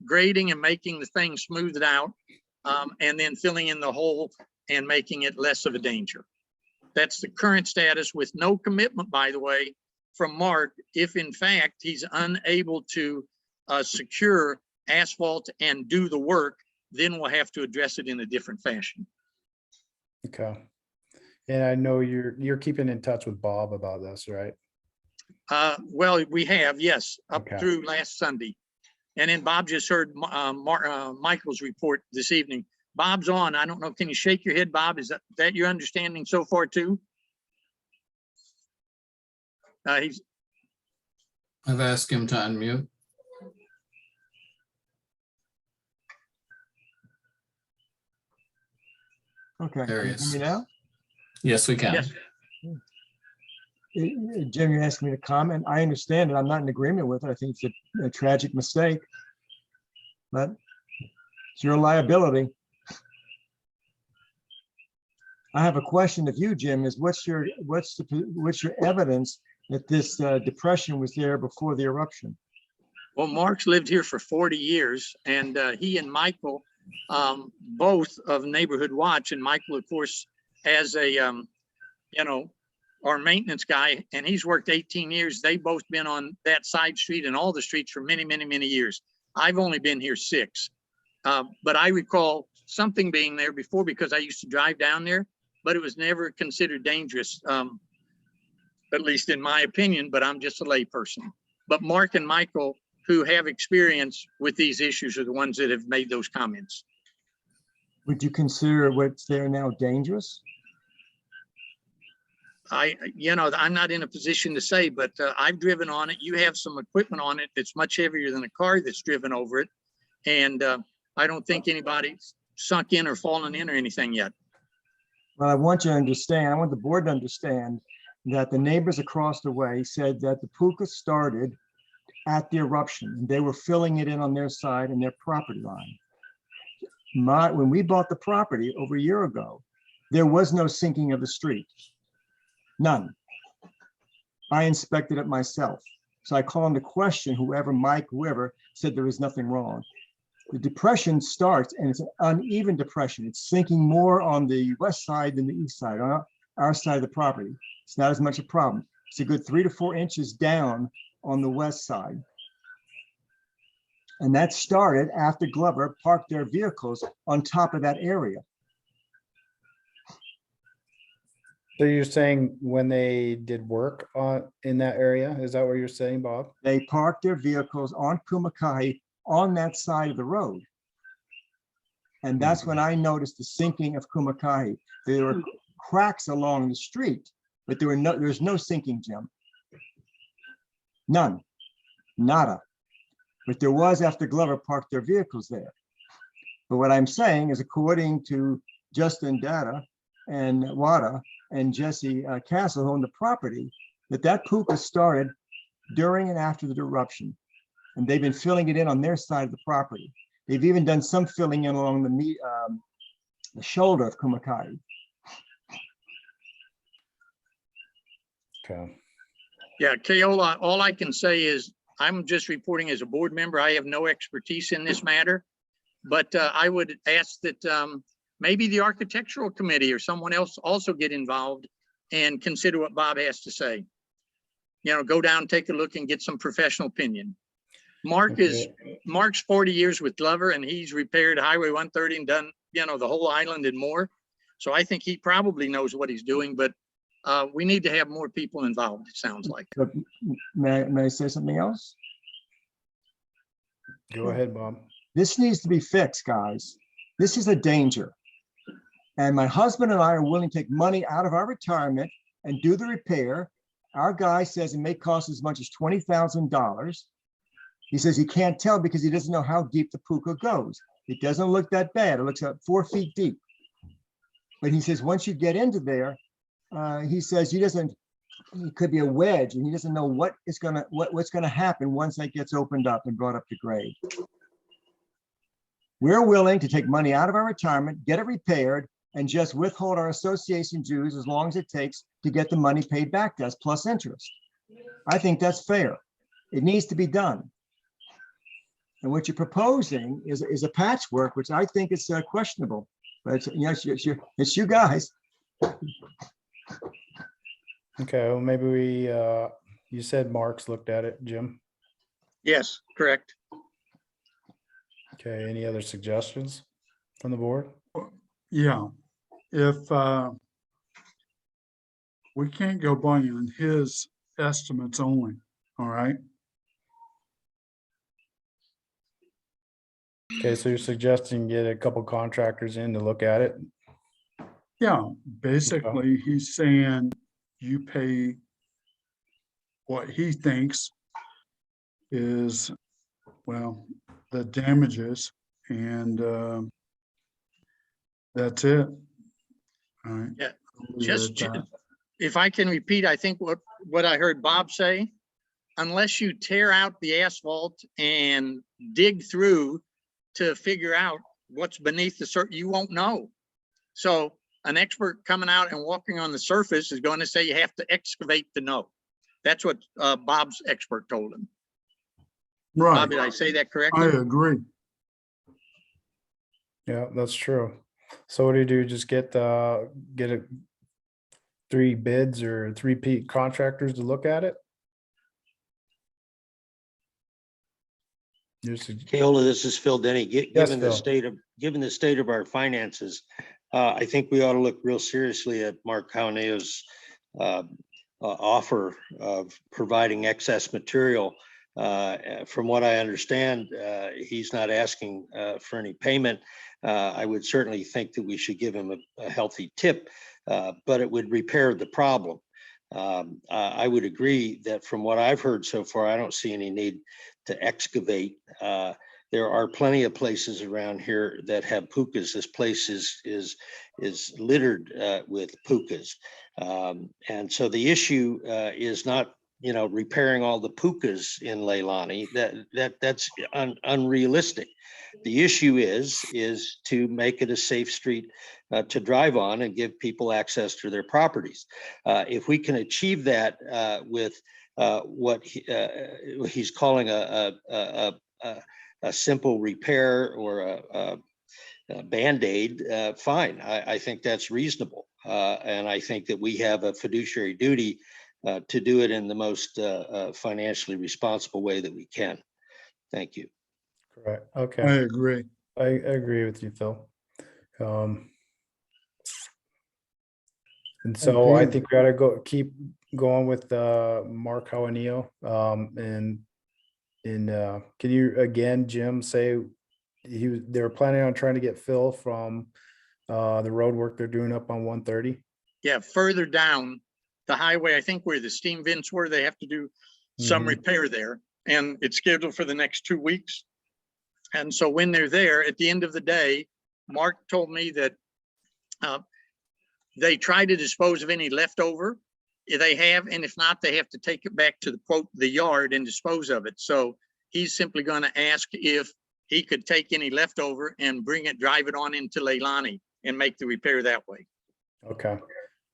grading and making the thing smoothed out, and then filling in the hole and making it less of a danger. That's the current status, with no commitment, by the way, from Mark. If in fact he's unable to secure asphalt and do the work, then we'll have to address it in a different fashion. Okay. And I know you're keeping in touch with Bob about this, right? Well, we have, yes, up Okay. through last Sunday. And then Bob just heard Michael's report this evening. Bob's on. I don't know. Can you shake your head, Bob? Is that your understanding so far too? I've asked him to unmute. Okay. There he Can you is. hear me now? Yes, we can. Yes. Jim, you asked me to comment. I understand it. I'm not in agreement with it. I think it's a tragic mistake. But it's your liability. I have a question of you, Jim, is what's your evidence that this depression was there before the eruption? Well, Mark's lived here for 40 years, and he and Michael, both of Neighborhood Watch, and Michael, of course, as a, our maintenance guy, and he's worked 18 years. They've both been on that side street and all the streets for many, many, many years. I've only been here 6, but I recall something being there before because I used to drive down there, but it was never considered dangerous, at least in my opinion, but I'm just a lay person. But Mark and Michael, who have experience with these issues, are the ones that have made those comments. Would you consider what's there now dangerous? I'm not in a position to say, but I've driven on it. You have some equipment on it that's much heavier than a car that's driven over it. And I don't think anybody's sunk in or fallen in or anything yet. Well, I want you to understand, I want the board to understand that the neighbors across the way said that the puka started at the eruption. They were filling it in on their side and their property line. When we bought the property over a year ago, there was no sinking of the street. None. I inspected it myself. So I call into question Mike, whoever said there was nothing wrong. The depression starts, and it's an uneven depression. It's sinking more on the west side than the east side, on our side of the property. It's not as much a problem. It's a good 3 to 4 inches down on the west side. And that started after Glover parked their vehicles on top of that area. So you're saying when they did work in that area, is that what you're saying, Bob? They parked their vehicles on Kumakahi on that side of the road. And that's when I noticed the sinking of Kumakahi. There were cracks along the street, but there's no sinking, Jim. None, nada. But there was after Glover parked their vehicles there. But what I'm saying is, according to Justin Data and Wada and Jesse Castle, who owned the property, that puka started during and after the eruption. And they've been filling it in on their side of the property. They've even done some filling in along the shoulder of Kumakahi. Okay. Yeah, Keola, all I can say is I'm just reporting as a board member. I have no expertise in this matter, but I would ask that maybe the architectural committee or someone else also get involved and consider what Bob has to say. Go down, take a look, and get some professional opinion. Mark's 40 years with Glover, and he's repaired Highway 130 and done, the whole island and more. So I think he probably knows what he's doing, but we need to have more people involved, it sounds like. But may I say something else? Go ahead, Bob. This needs to be fixed, guys. This is a danger. And my husband and I are willing to take money out of our retirement and do the repair. Our guy says it may cost as much as $20,000. He says he can't tell because he doesn't know how deep the puka goes. It doesn't look that bad. It looks about 4 feet deep. But he says, once you get into there, he says it could be a wedge, and he doesn't know what's gonna happen once that gets opened up and brought up to grade. We're willing to take money out of our retirement, get it repaired, and just withhold our association dues as long as it takes to get the money paid back to us plus interest. I think that's fair. It needs to be done. And what you're proposing is a patchwork, which I think is questionable. But it's you guys. Okay, well, maybe you said Mark's looked at it, Jim. Yes, correct. Okay, any other suggestions from the board? Yeah, if we can't go by on his estimates only, all right? Okay, so you're suggesting get a couple contractors in to look at it? Yeah, basically, he's saying you pay what he thinks is, well, the damages, and that's it. All right. Yeah, Leave it at just that. if I can repeat, I think what I heard Bob say, unless you tear out the asphalt and dig through to figure out what's beneath the surface, you won't know. So an expert coming out and walking on the surface is going to say you have to excavate to know. That's what Bob's expert told him. Right. Bob, did I say that I correctly? agree. Yeah, that's true. So what do? Just get 3 bids or 3 contractors to look at it? Keola, this is Phil Denny. Yes, Given the Phil. state of our finances, I think we ought to look real seriously at Mark Cauneo's offer of providing excess material. From what I understand, he's not asking for any payment. I would certainly think that we should give him a healthy tip, but it would repair the problem. I would agree that from what I've heard so far, I don't see any need to excavate. There are plenty of places around here that have pukas. This place is littered with pukas. And so the issue is not, repairing all the pukas in Leilani. That's unrealistic. The issue is to make it a safe street to drive on and give people access to their properties. If we can achieve that with what he's calling a simple repair or a Band-Aid, fine. I think that's reasonable. And I think that we have a fiduciary duty to do it in the most financially responsible way that we can. Thank you. Correct. I Okay, agree. I agree with you, Phil. And so I think we gotta keep going with Mark Hawanio. Can you again, Jim, say they were planning on trying to get Phil from the road work they're doing up on 130? Yeah, further down the highway, I think where the steam vents were, they have to do some repair there, and it's scheduled for the next 2 weeks. And so when they're there, at the end of the day, Mark told me that they try to dispose of any leftover they have, and if not, they have to take it back to the quote, the yard, and dispose of it. So he's simply going to ask if he could take any leftover and bring it, drive it on into Leilani and make the repair that way. Okay,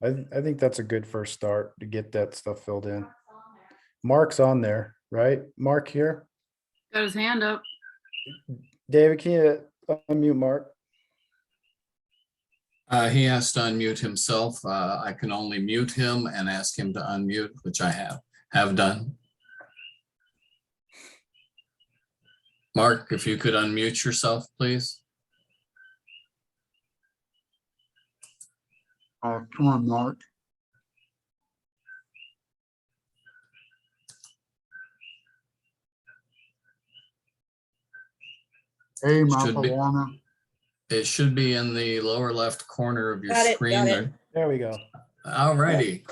I think that's a good first start to get that stuff filled in. Mark's on there, right? Mark here? Got his hand up. David, can you unmute Mark? He has to unmute himself. I can only mute him and ask him to unmute, which I have done. Mark, if you could unmute yourself, please. Oh, come on, Mark. Hey, Should be. Mapawana. It should be in the lower left corner of your Got it, screen got it. there. There we go. All righty.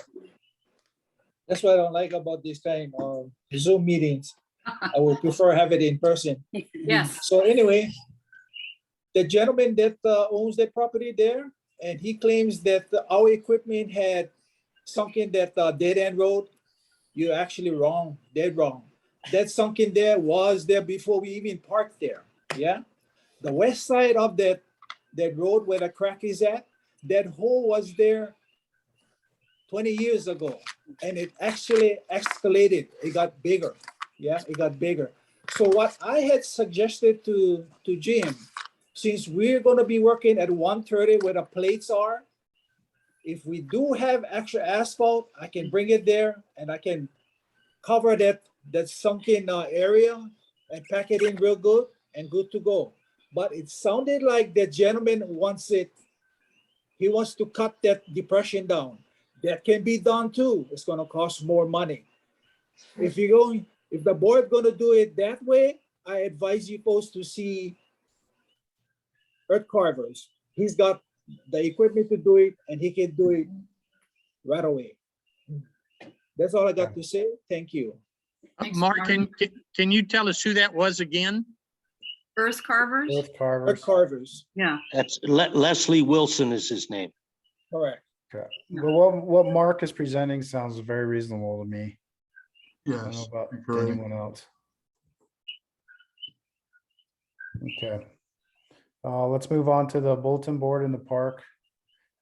That's what I don't like about this kind of Zoom meetings. I would prefer have it in person. Yes. So anyway, the gentleman that owns that property there, and he claims that our equipment had sunk in that dead end road. You're actually wrong, dead wrong. That sunk in there was there before we even parked there, yeah? The west side of that road where the crack is at, that hole was there 20 years ago, and it actually escalated. It got bigger. Yeah, it got bigger. So what I had suggested to Jim, since we're going to be working at 130 where the plates are, if we do have extra asphalt, I can bring it there and I can cover that sunken area and pack it in real good and good to go. But it sounded like the gentleman wants it. He wants to cut that depression down. That can be done too. It's going to cost more money. If the board going to do it that way, I advise you folks to see Earth Carvers. He's got the equipment to do it, and he can do it right away. That's all I got to say. Thank you. Thanks, Mark, Mark. can you tell us who that was again? Earth carvers? Earth Earth carvers. Carvers, Yeah. That's Leslie Wilson is his name. correct. Okay. But what Mark is presenting sounds very reasonable to me. I don't know Yes, about correct. anyone else. Okay. Let's move on to the bulletin board in the park.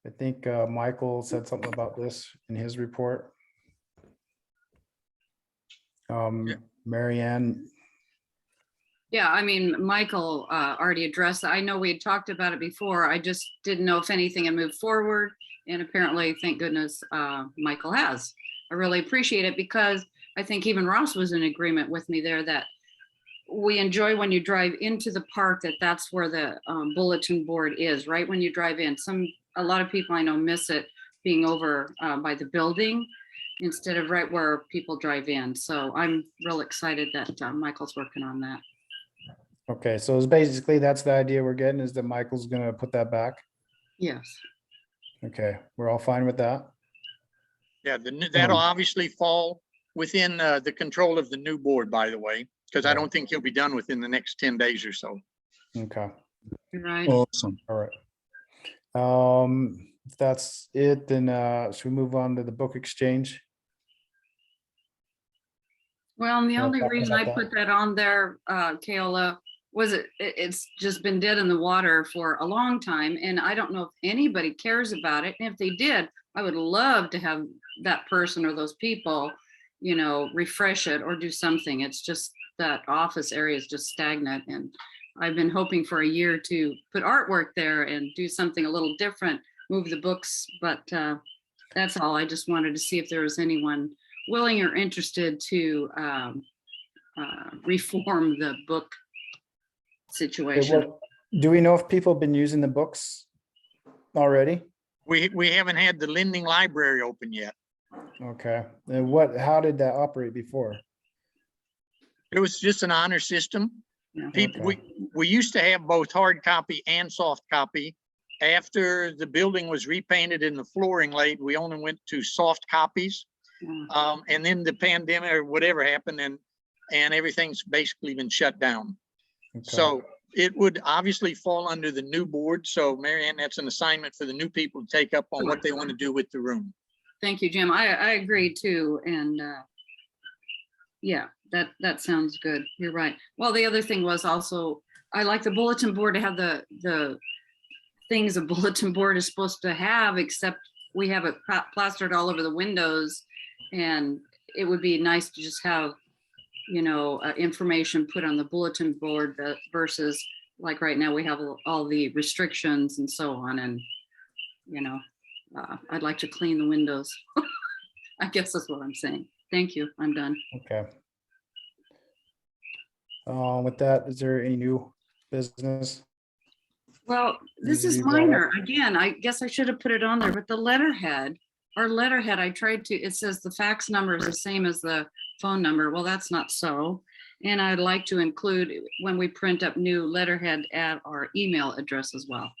I think Michael said something about this in his report. Mary Ann, Yeah, I mean, Michael already addressed that. I know we had talked about it before. I just didn't know if anything had moved forward. And apparently, thank goodness, Michael has. I really appreciate it because I think even Ross was in agreement with me there that we enjoy when you drive into the park, that's where the bulletin board is, right when you drive in. A lot of people I know miss it being over by the building instead of right where people drive in. So I'm real excited that Michael's working on that. okay, so it's basically, that's the idea we're getting, is that Michael's gonna put that back. Yes. Okay, we're all fine with that? Yeah, that'll obviously fall within the control of the new board, by the way, because I don't think he'll be done within the next 10 days or so. Okay, You're right. Awesome. all right. If that's it, then should we move on to the book exchange? Well, and the Wanna only talk reason about I that? put that on there, Kayla, was it's just been dead in the water for a long time. And I don't know if anybody cares about it. And if they did, I would love to have that person or those people, refresh it or do something. It's just that office area is just stagnant. And I've been hoping for a year to put artwork there and do something a little different, move the books. But that's all. I just wanted to see if there was anyone willing or interested to reform the book Okay, situation. do we know if people have been using the books already? We haven't had the lending library open yet. Okay, and how did that operate before? It was just an honor system. Yeah. People, Okay. we used to have both hard copy and soft copy. After the building was repainted and the flooring laid, we only went to soft copies. Yeah. And then the pandemic or whatever happened and everything's basically been shut down. Okay. So it would obviously fall under the new board. So Marianne, that's an assignment for the new people to take up on what they want to do with the room. Thank you, Jim. I agree too. And yeah, that sounds good. You're right. Well, the other thing was also, I like the bulletin board to have the things a bulletin board is supposed to have, except we have it plastered all over the windows. And it would be nice to just have, information put on the bulletin board versus like right now we have all the restrictions and so on. And, I'd like to clean the windows. I guess that's what I'm saying. Thank you. I'm done. Okay. With that, is there any new business? Well, this is minor. Again, I guess I should have put it on there, but the letterhead, our letterhead, it says the fax number is the same as the phone number. Well, that's not so. And I'd like to include, when we print up new letterhead, at our email address as well.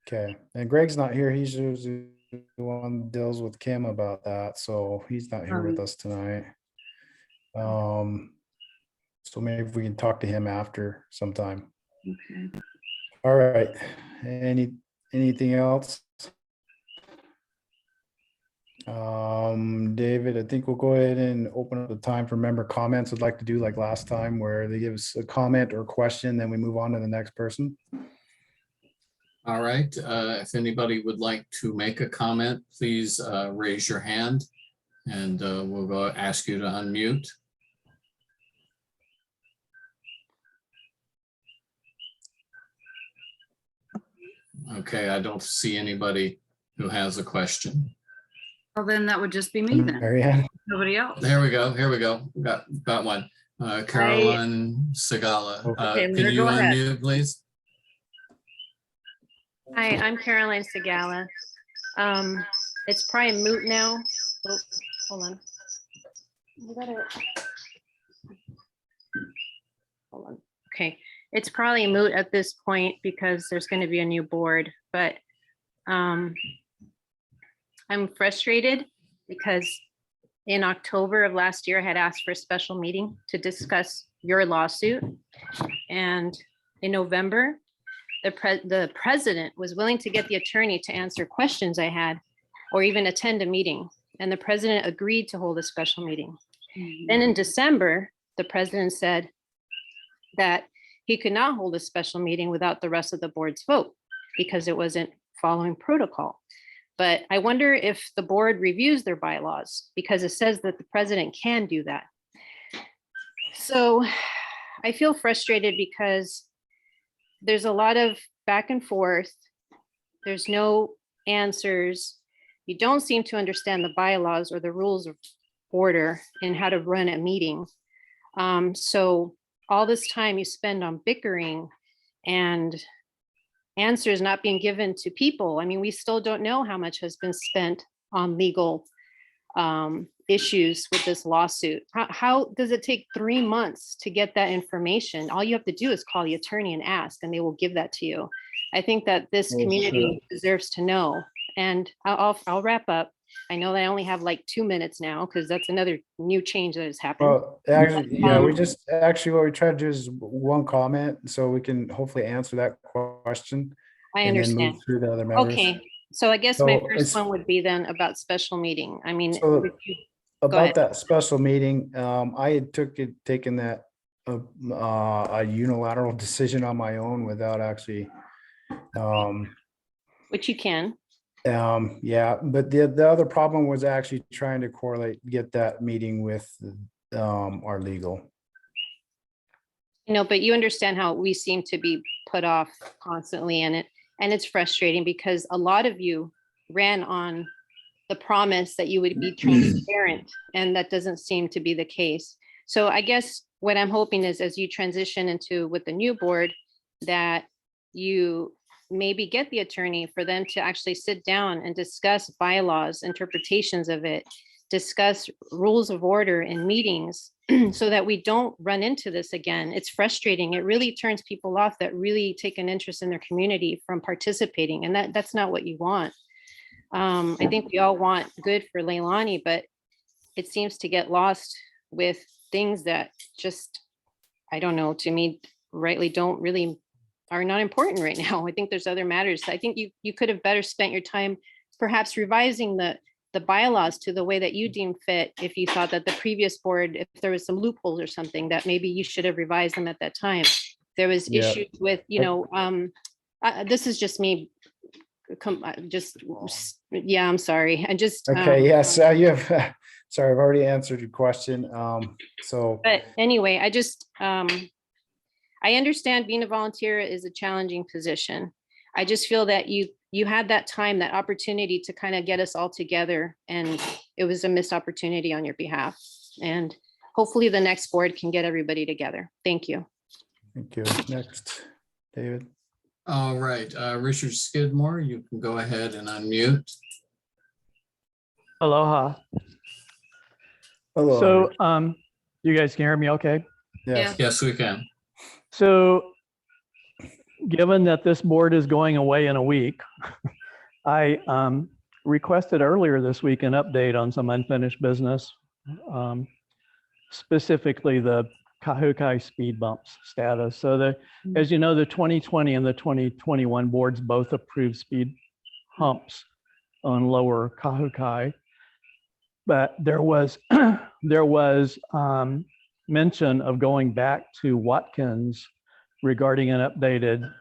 Okay, and Greg's not here. He's usually the one that deals with Kim about that, so he's not here with us tonight. So maybe we can talk to him after sometime. Okay. All right, anything else? David, I think we'll go ahead and open up the time for member comments. I'd like to do like last time where they give us a comment or question, then we move on to the next person. All right, if anybody would like to make a comment, please raise your hand and we'll go ask you to unmute. Okay, I don't see anybody who has a question. Well, then that would just be me then. Marianne? Nobody else. There we go. Here we go. Got one. Carolyn Segala. Okay, let Can her you go ahead. unmute, please? Hi, I'm Caroline Segala. It's probably moot now. Oh, hold on. Hold on. Okay, it's probably moot at this point because there's going to be a new board, but I'm frustrated because in October of last year, I had asked for a special meeting to discuss your lawsuit. And in November, the president was willing to get the attorney to answer questions I had or even attend a meeting. And the president agreed to hold a special meeting. Then in December, the president said that he could not hold a special meeting without the rest of the board's vote because it wasn't following protocol. But I wonder if the board reviews their bylaws because it says that the president can do that. So I feel frustrated because there's a lot of back and forth. There's no answers. You don't seem to understand the bylaws or the rules of order and how to run a meeting. So all this time you spend on bickering and answers not being given to people. I mean, we still don't know how much has been spent on legal issues with this lawsuit. How does it take 3 months to get that information? All you have to do is call the attorney and ask, and they will give that to you. I think that this community deserves to know. And I'll wrap up. I know that I only have like 2 minutes now because that's another new change that has happened. Well, actually, yeah, we just what we try to do is one comment so we can hopefully answer that question. I and then understand. move through the other members. Okay, so I guess So my first it's- one would be then about special meeting. I mean, So go about ahead. that special meeting, I had taken that a unilateral decision on my own without actually Which you can. yeah, but the other problem was actually trying to get that meeting with our legal. You know, but you understand how we seem to be put off constantly, and it's frustrating because a lot of you ran on the promise that you would be transparent, and that doesn't seem to be the case. So I guess what I'm hoping is as you transition into with the new board, that you maybe get the attorney for them to actually sit down and discuss bylaws, interpretations of it, discuss rules of order in meetings so that we don't run into this again. It's frustrating. It really turns people off that really take an interest in their community from participating. And that's not what you want. I think we all want good for Leilani, but it seems to get lost with things that just, I don't know, to me, rightly don't really are not important right now. I think there's other matters. I think you could have better spent your time perhaps revising the bylaws to the way that you deem fit. If you thought that the previous board, if there was some loopholes or something, that maybe you should have revised them at that time. There was Yeah. issues with, you know, this is just me. Yeah, I'm sorry. I just. Okay, yes, you have, sorry, I've already answered your question. So. But anyway, I just, I understand being a volunteer is a challenging position. I just feel that you had that time, that opportunity to kind of get us all together, and it was a missed opportunity on your behalf. And hopefully the next board can get everybody together. Thank you. Thank you. Next, David. All right, Richard Skidmore, you can go ahead and unmute. Aloha. Hello. So You guys can hear me okay? Yes. Yes, we can. So given that this board is going away in a week, I requested earlier this week an update on some unfinished business, specifically the Kahukai speed bumps status. So as you know, the 2020 and the 2021 boards both approved speed humps on lower Kahukai. But there was mention of going back to Watkins regarding an updated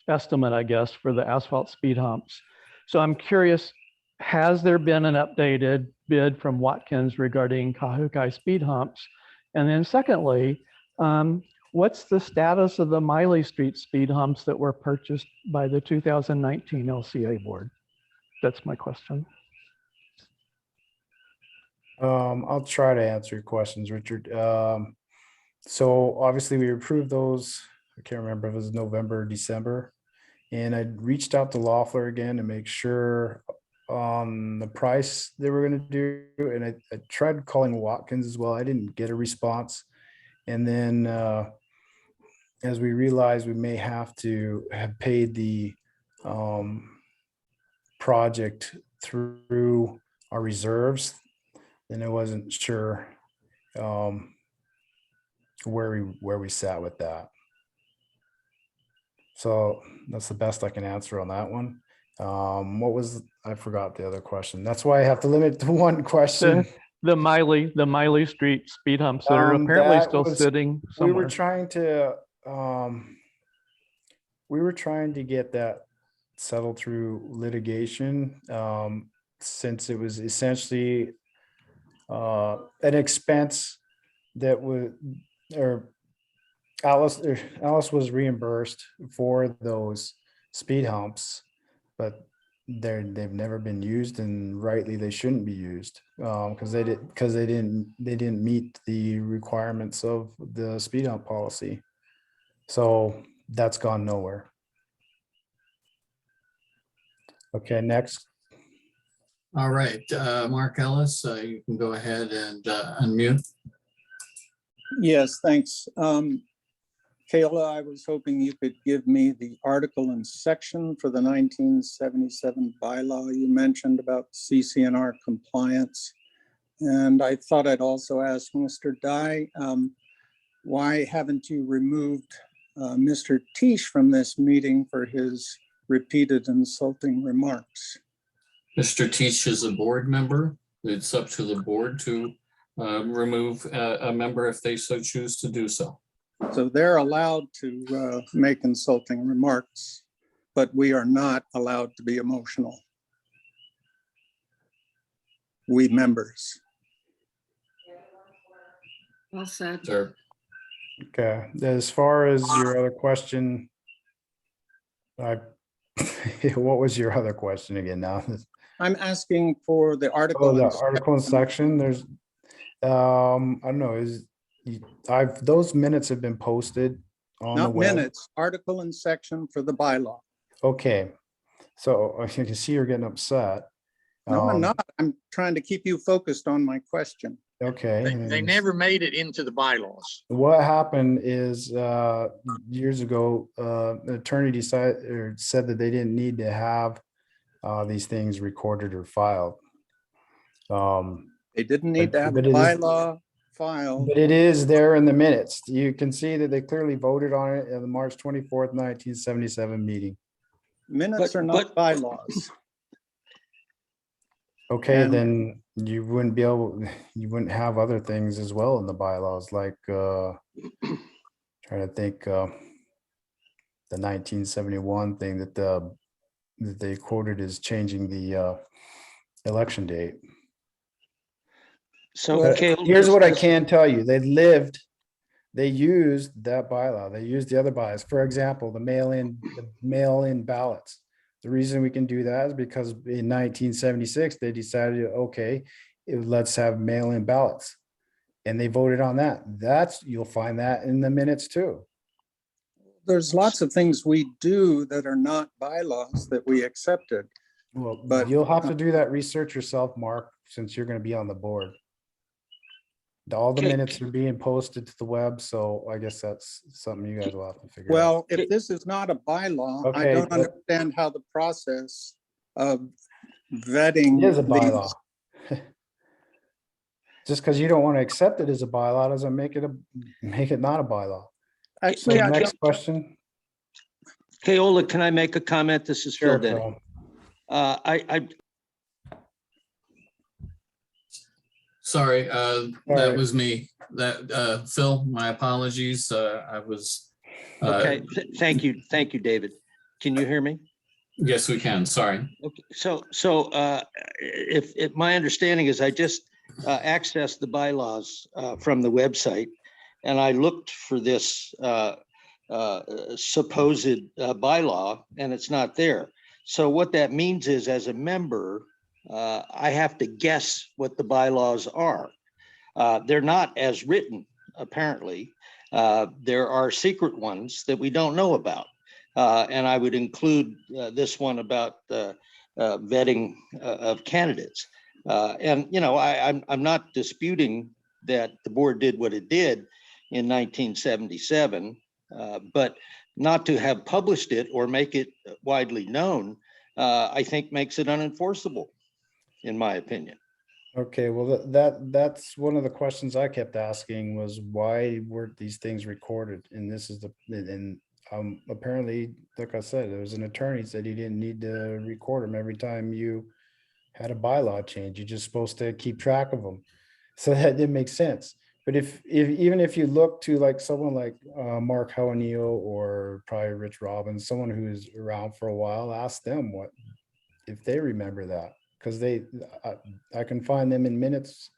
estimate, I guess, for the asphalt speed humps. So I'm curious, has there been an updated bid from Watkins regarding Kahukai speed humps? And then secondly, what's the status of the Miley Street speed humps that were purchased by the 2019 LCA board? That's my question. I'll try to answer your questions, Richard. So obviously we approved those. I can't remember if it was November or December. And I reached out to Loeffler again to make sure on the price they were going to do. And I tried calling Watkins as well. I didn't get a response. And then as we realized we may have to have paid the project through our reserves, and I wasn't sure where we sat with that. So that's the best I can answer on that one. I forgot the other question. That's why I have to limit to one question. The Miley Street speed humps that are apparently still sitting somewhere. We were trying to get that settled through litigation, since it was essentially an expense that would, or Alice was reimbursed for those speed humps, but they've never been used, and rightly they shouldn't be used, because they didn't meet the requirements of the speed hump policy. So that's gone nowhere. Okay, next. All right, Mark Ellis, you can go ahead and unmute. Yes, thanks. Kayla, I was hoping you could give me the article and section for the 1977 bylaw you mentioned about CCNR compliance. And I thought I'd also ask Mr. Dye, why haven't you removed Mr. Tisch from this meeting for his repeated insulting remarks? Mr. Tisch is a board member. It's up to the board to remove a member if they so choose to do so. So they're allowed to make insulting remarks, but we are not allowed to be emotional. We members. Well said. Sir. Okay, as far as your other question, what was your other question again now? I'm asking for the article. Oh, the article and section. There's, I don't know, those minutes have been posted on the Not web. minutes, article and section for the bylaw. Okay, so I can see you're getting upset. No, I'm not. I'm trying to keep you focused on my question. Okay. They never made it into the bylaws. What happened is years ago, the attorney said that they didn't need to have these things recorded or filed. They didn't need to have a but it is- bylaw filed. But it is there in the minutes. You can see that they clearly voted on it in the March 24th, 1977 meeting. Minutes are not bylaws. Okay, And- then you wouldn't have other things as well in the bylaws, like trying to think, the 1971 thing that they quoted as changing the election date. So But Caleb, here's what I just- can tell you. They used that bylaw. They used the other bylaws. For example, the mail-in ballots. The reason we can do that is because in 1976, they decided, okay, let's have mail-in ballots. And they voted on that. You'll find that in the minutes too. There's lots of things we do that are not bylaws that we accepted. Well, But- you'll have to do that research yourself, Mark, since you're going to be on the board. All the Okay. minutes are being posted to the web, so I guess that's something you guys will have to figure out. Well, if this is not a bylaw, I Okay, don't but- understand how the process of vetting. It is a these- bylaw. Just because you don't want to accept it as a bylaw doesn't make it not a bylaw. So Actually, I next don't, question. Okay, Ola, can I make a comment? This is Phil Sure, Denny. Phil. I Sorry, Sorry. that was me. That, Phil, my apologies. I was. okay, thank you, David. Can you hear me? Yes, we can. Sorry. Okay, so if my understanding is I just accessed the bylaws from the website and I looked for this supposed bylaw and it's not there. So what that means is as a member, I have to guess what the bylaws are. They're not as written, apparently. There are secret ones that we don't know about. And I would include this one about vetting of candidates. And, you know, I'm not disputing that the board did what it did in 1977, but not to have published it or make it widely known, I think makes it unenforceable, in my opinion. Okay, well, that's one of the questions I kept asking was why weren't these things recorded? And this is apparently, like I said, there was an attorney said you didn't need to record them every time you had a bylaw change. You're just supposed to keep track of them. So that didn't make sense. But even if you look to like someone like Mark Hawanio or probably Rich Robbins, someone who's around for a while, ask them what if they remember that, because I can find them in minutes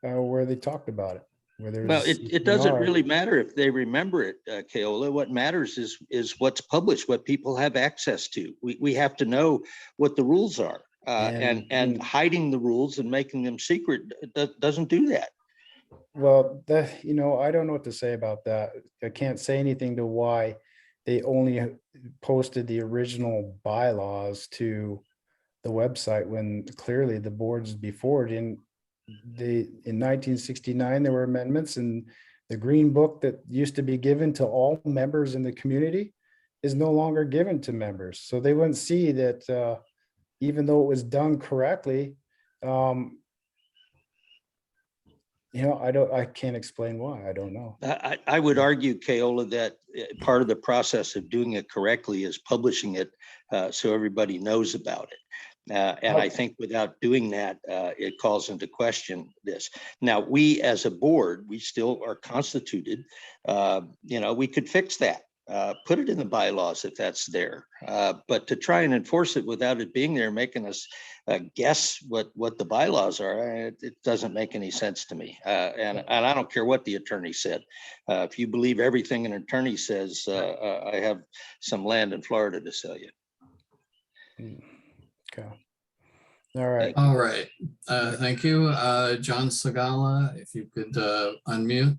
where they talked about it. Well, it doesn't really matter if they remember it, Keola. What matters is what's published, what people have access to. We have to know what the rules are, and hiding the rules and making them secret doesn't do that. Well, I don't know what to say about that. I can't say anything to why they only posted the original bylaws to the website when clearly the boards before didn't. In 1969, there were amendments, and the green book that used to be given to all members in the community is no longer given to members. So they wouldn't see that even though it was done correctly, I can't explain why. I don't know. I would argue, Keola, that part of the process of doing it correctly is publishing it so everybody knows about it. And I think without doing that, it calls into question this. Now, we as a board, we still are constituted. We could fix that. Put it in the bylaws if that's there. But to try and enforce it without it being there, making us guess what the bylaws are, it doesn't make any sense to me. And I don't care what the attorney said. If you believe everything an attorney says, I have some land in Florida to sell you. Okay. All right. All right. Thank you. John Sagala, if you could unmute.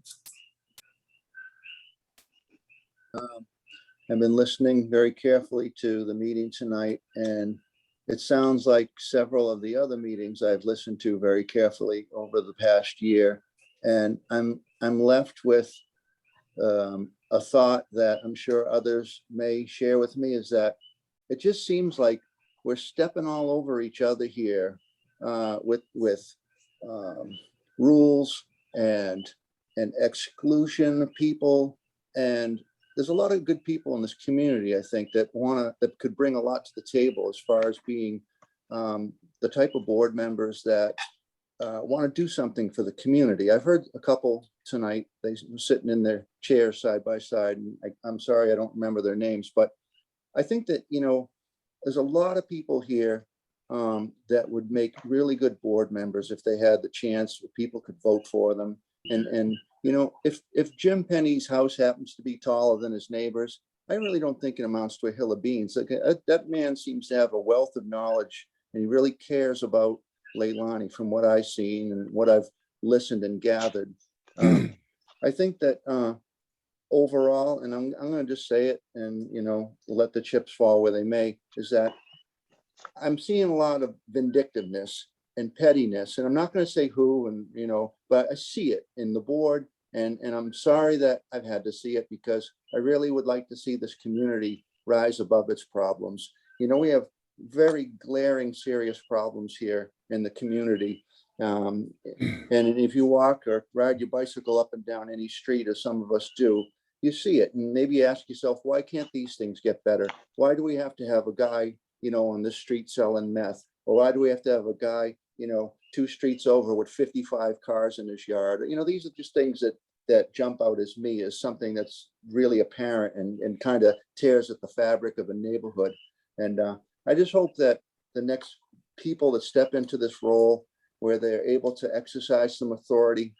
I've been listening very carefully to the meeting tonight, and it sounds like several of the other meetings I've listened to very carefully over the past year. And I'm left with a thought that I'm sure others may share with me, is that it just seems like we're stepping all over each other here with rules and exclusion of people. And there's a lot of good people in this community, I think, that could bring a lot to the table as far as being the type of board members that want to do something for the community. I've heard a couple tonight, they were sitting in their chairs side by side, and I'm sorry, I don't remember their names, but I think that, there's a lot of people here that would make really good board members if they had the chance, if people could vote for them. And if Jim Penny's house happens to be taller than his neighbors, I really don't think it amounts to a hill of beans. Like, that man seems to have a wealth of knowledge, and he really cares about Leilani from what I've seen and what I've listened and gathered. I think that overall, and I'm going to just say it and, let the chips fall where they may, is that I'm seeing a lot of vindictiveness and pettiness, and I'm not going to say who, and but I see it in the board, and I'm sorry that I've had to see it, because I really would like to see this community rise above its problems. We have very glaring, serious problems here in the community. And if you walk or ride your bicycle up and down any street, as some of us do, you see it, and maybe ask yourself, why can't these things get better? Why do we have to have a guy, on the street selling meth? Or why do we have to have a guy, 2 streets over with 55 cars in his yard? These are just things that jump out as me as something that's really apparent and kind of tears at the fabric of a neighborhood. And I just hope that the next people that step into this role, where they're able to exercise some authority,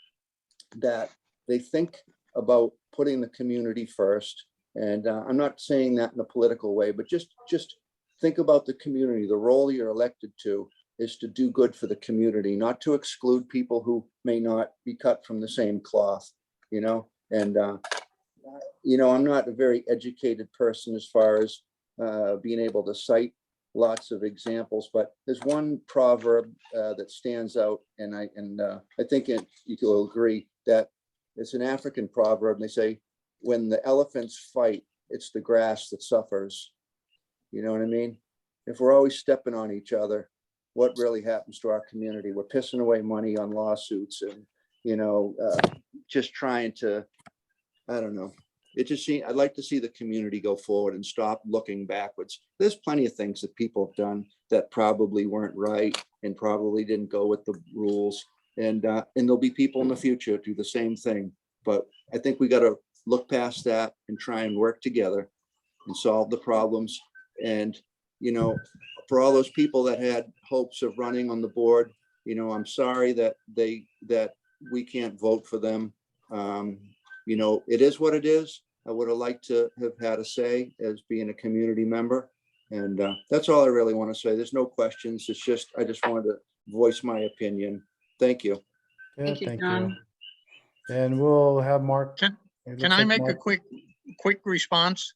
that they think about putting the community first. And I'm not saying that in a political way, but just think about the community. The role you're elected to is to do good for the community, not to exclude people who may not be cut from the same cloth, and I'm not a very educated person as far as being able to cite lots of examples, but there's one proverb that stands out, and I think you'll agree that it's an African proverb. And they say, when the elephants fight, it's the grass that suffers. You know what I mean? If we're always stepping on each other, what really happens to our community? We're pissing away money on lawsuits and, just trying to, I don't know. I'd like to see the community go forward and stop looking backwards. There's plenty of things that people have done that probably weren't right and probably didn't go with the rules. And there'll be people in the future do the same thing. But I think we got to look past that and try and work together and solve the problems. And, for all those people that had hopes of running on the board, I'm sorry that we can't vote for them. It is what it is. I would have liked to have had a say as being a community member. And that's all I really want to say. There's no questions. It's just, I just wanted to voice my opinion. Thank you. Yeah, Thank you, thank John. you. And we'll have Mark. Can I make a quick response?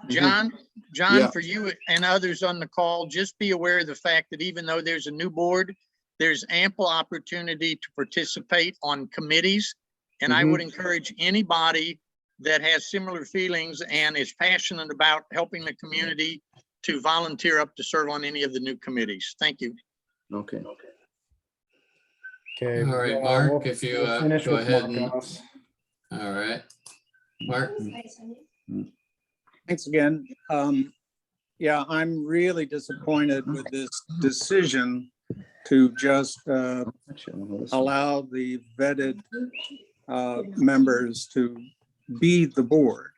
Mhm. John, Yeah. for you and others on the call, just be aware of the fact that even though there's a new board, there's ample opportunity to participate on committees. And I would encourage anybody that has similar feelings and is passionate about helping the community to volunteer up to serve on any of the new committees. Thank you. Okay. Okay. All right, Mark, we'll- if you we'll finish go with ahead Mark and, Ellis. all right. Mark, Thanks again. Yeah, I'm really disappointed with this decision to just allow the vetted members to be the board.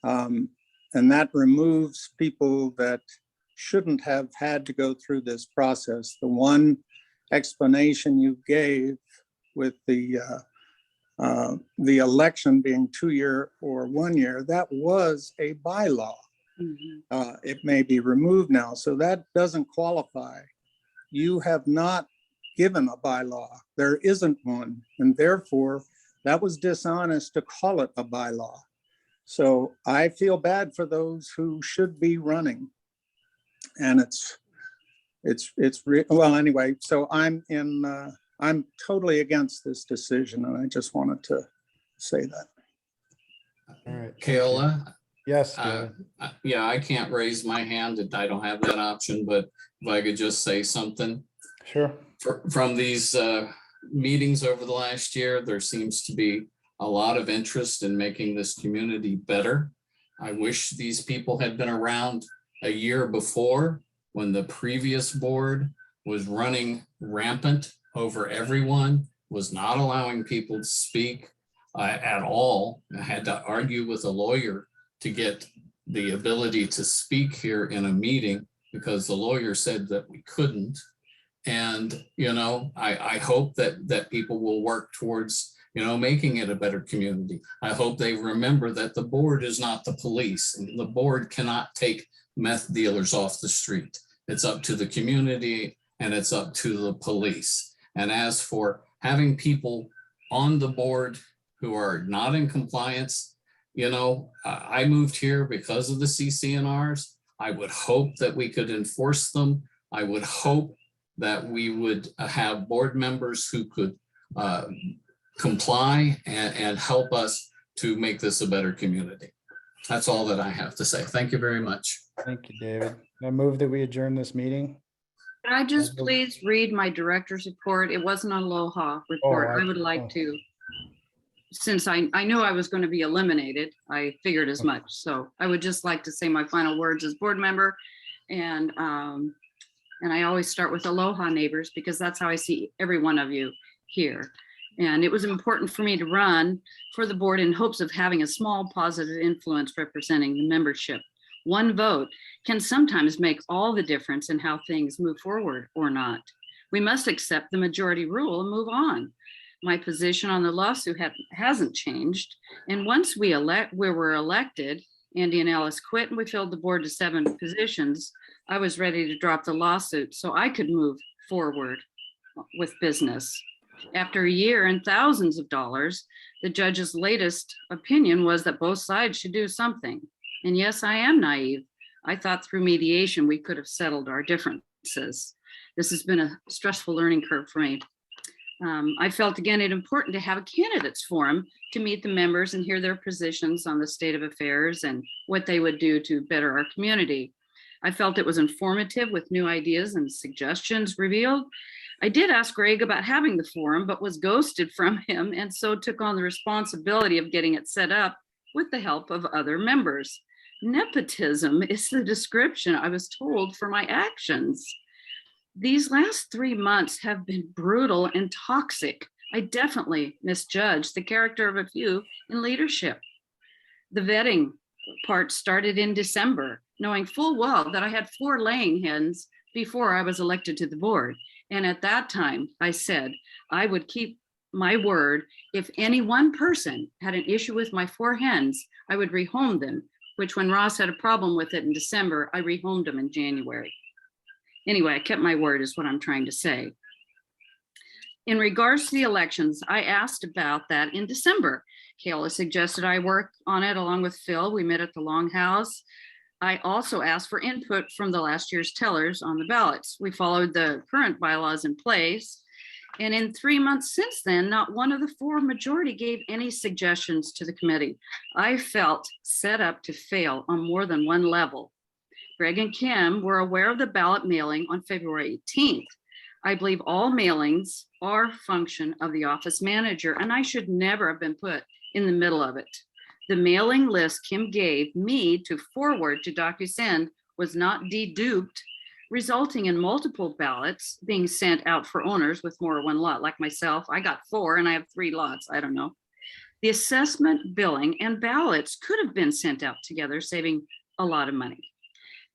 And that removes people that shouldn't have had to go through this process. The one explanation you gave with the election being 2-year or 1 year, that was a bylaw. It may be removed now, so that doesn't qualify. You have not given a bylaw. There isn't one, and therefore that was dishonest to call it a bylaw. So I feel bad for those who should be running. And well, anyway, so I'm totally against this decision, and I just wanted to say that. All right. Kayla. Yes. Yeah, I can't raise my hand. I don't have that option, but if I could just say something. Sure. From these meetings over the last year, there seems to be a lot of interest in making this community better. I wish these people had been around a year before, when the previous board was running rampant over everyone, was not allowing people to speak at all. I had to argue with a lawyer to get the ability to speak here in a meeting because the lawyer said that we couldn't. And, I hope that people will work towards, making it a better community. I hope they remember that the board is not the police, and the board cannot take meth dealers off the street. It's up to the community and it's up to the police. And as for having people on the board who are not in compliance, I moved here because of the CCNRs. I would hope that we could enforce them. I would hope that we would have board members who could comply and help us to make this a better community. That's all that I have to say. Thank you very much. Thank you, David. I move that we adjourn this meeting. Could I just please read my director's report? It wasn't an Aloha report. I would like to, since I knew I was going to be eliminated, I figured as much. So I would just like to say my final words as board member. And I always start with aloha, neighbors, because that's how I see every one of you here. And it was important for me to run for the board in hopes of having a small positive influence representing the membership. One vote can sometimes make all the difference in how things move forward or not. We must accept the majority rule and move on. My position on the lawsuit hasn't changed. And once we were elected, Andy and Alice quit and we filled the board to 7 positions. I was ready to drop the lawsuit so I could move forward with business. After a year and thousands of dollars, the judge's latest opinion was that both sides should do something. And yes, I am naive. I thought through mediation, we could have settled our differences. This has been a stressful learning curve for me. I felt again it important to have a candidates forum to meet the members and hear their positions on the state of affairs and what they would do to better our community. I felt it was informative with new ideas and suggestions revealed. I did ask Greg about having the forum, but was ghosted from him, and so took on the responsibility of getting it set up with the help of other members. Nepotism is the description I was told for my actions. These last 3 months have been brutal and toxic. I definitely misjudged the character of a few in leadership. The vetting part started in December, knowing full well that I had 4 laying hens before I was elected to the board. And at that time, I said I would keep my word. If any one person had an issue with my 4 hens, I would rehome them, which when Ross had a problem with it in December, I rehomed them in January. Anyway, I kept my word is what I'm trying to say. In regards to the elections, I asked about that in December. Kayla suggested I work on it along with Phil. We met at the Longhouse. I also asked for input from the last year's tellers on the ballots. We followed the current bylaws in place. And in 3 months since then, not one of the 4 majority gave any suggestions to the committee. I felt set up to fail on more than one level. Greg and Kim were aware of the ballot mailing on February 18th. I believe all mailings are a function of the office manager, and I should never have been put in the middle of it. The mailing list Kim gave me to forward to DocuSend was not deduped, resulting in multiple ballots being sent out for owners with more than 1 lot. Like myself, I got 4 and I have 3 lots. I don't know. The assessment, billing, and ballots could have been sent out together, saving a lot of money.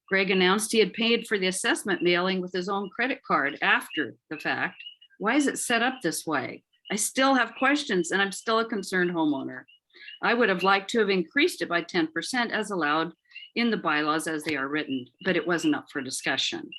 Greg announced he had paid for the assessment mailing with his own credit card after the fact. Why is it set up this way? I still have questions and I'm still a concerned homeowner. I would have liked to have increased it by 10% as allowed in the bylaws as they are written, but it wasn't up for discussion.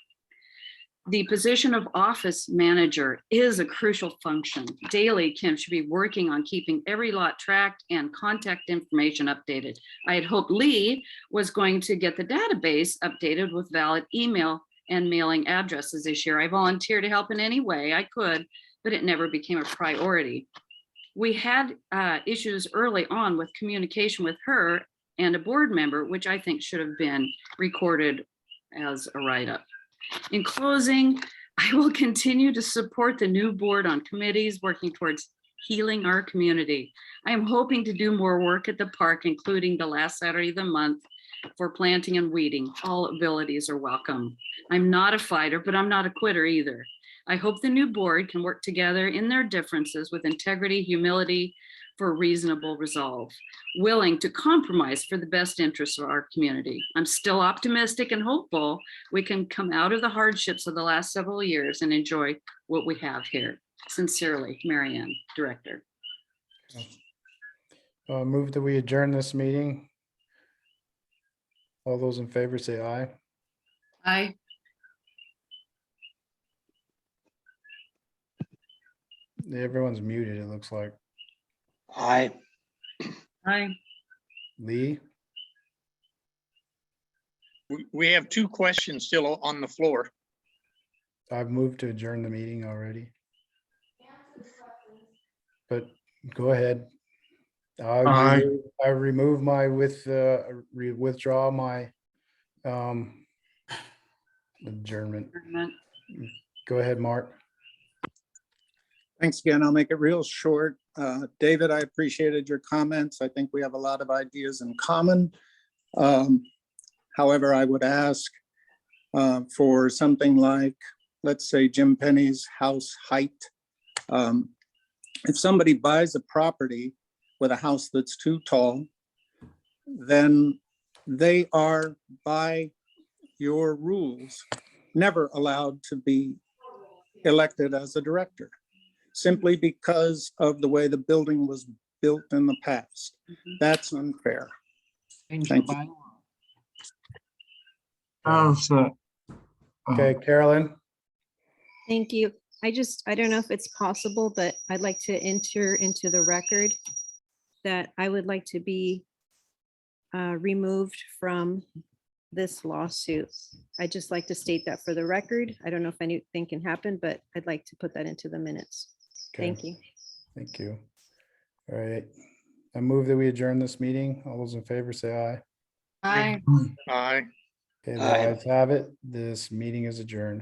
The position of office manager is a crucial function. Daily, Kim should be working on keeping every lot tracked and contact information updated. I had hoped Lee was going to get the database updated with valid email and mailing addresses this year. I volunteered to help in any way I could, but it never became a priority. We had issues early on with communication with her and a board member, which I think should have been recorded as a write-up. In closing, I will continue to support the new board on committees working towards healing our community. I am hoping to do more work at the park, including the last Saturday of the month for planting and weeding. All abilities are welcome. I'm not a fighter, but I'm not a quitter either. I hope the new board can work together in their differences with integrity, humility, for reasonable resolve, willing to compromise for the best interests of our community. I'm still optimistic and hopeful we can come out of the hardships of the last several years and enjoy what we have here. Sincerely, Marianne, Director. Move that we adjourn this meeting. All those in favor say aye. Aye. Everyone's muted, it looks like. Aye. Aye. Lee? We have 2 questions still on the floor. I've moved to adjourn the meeting already. But go ahead. Aye. I remove my withdraw my adjournment. Go ahead, Mark. Thanks again. I'll make it real short. David, I appreciated your comments. I think we have a lot of ideas in common. However, I would ask for something like, let's say Jim Penny's house height. If somebody buys a property with a house that's too tall, then they are, by your rules, never allowed to be elected as a director, simply because of the way the building was built in the past. That's unfair. Thank you. Okay, Carolyn. Thank you. I don't know if it's possible, but I'd like to enter into the record that I would like to be removed from this lawsuit. I'd just like to state that for the record. I don't know if anything can happen, but I'd like to put that into the minutes. Okay. Thank you. Thank you. All right. I move that we adjourn this meeting. All those in favor say aye. Aye. Aye. Okay, the Aye. ayes have it. This meeting is adjourned.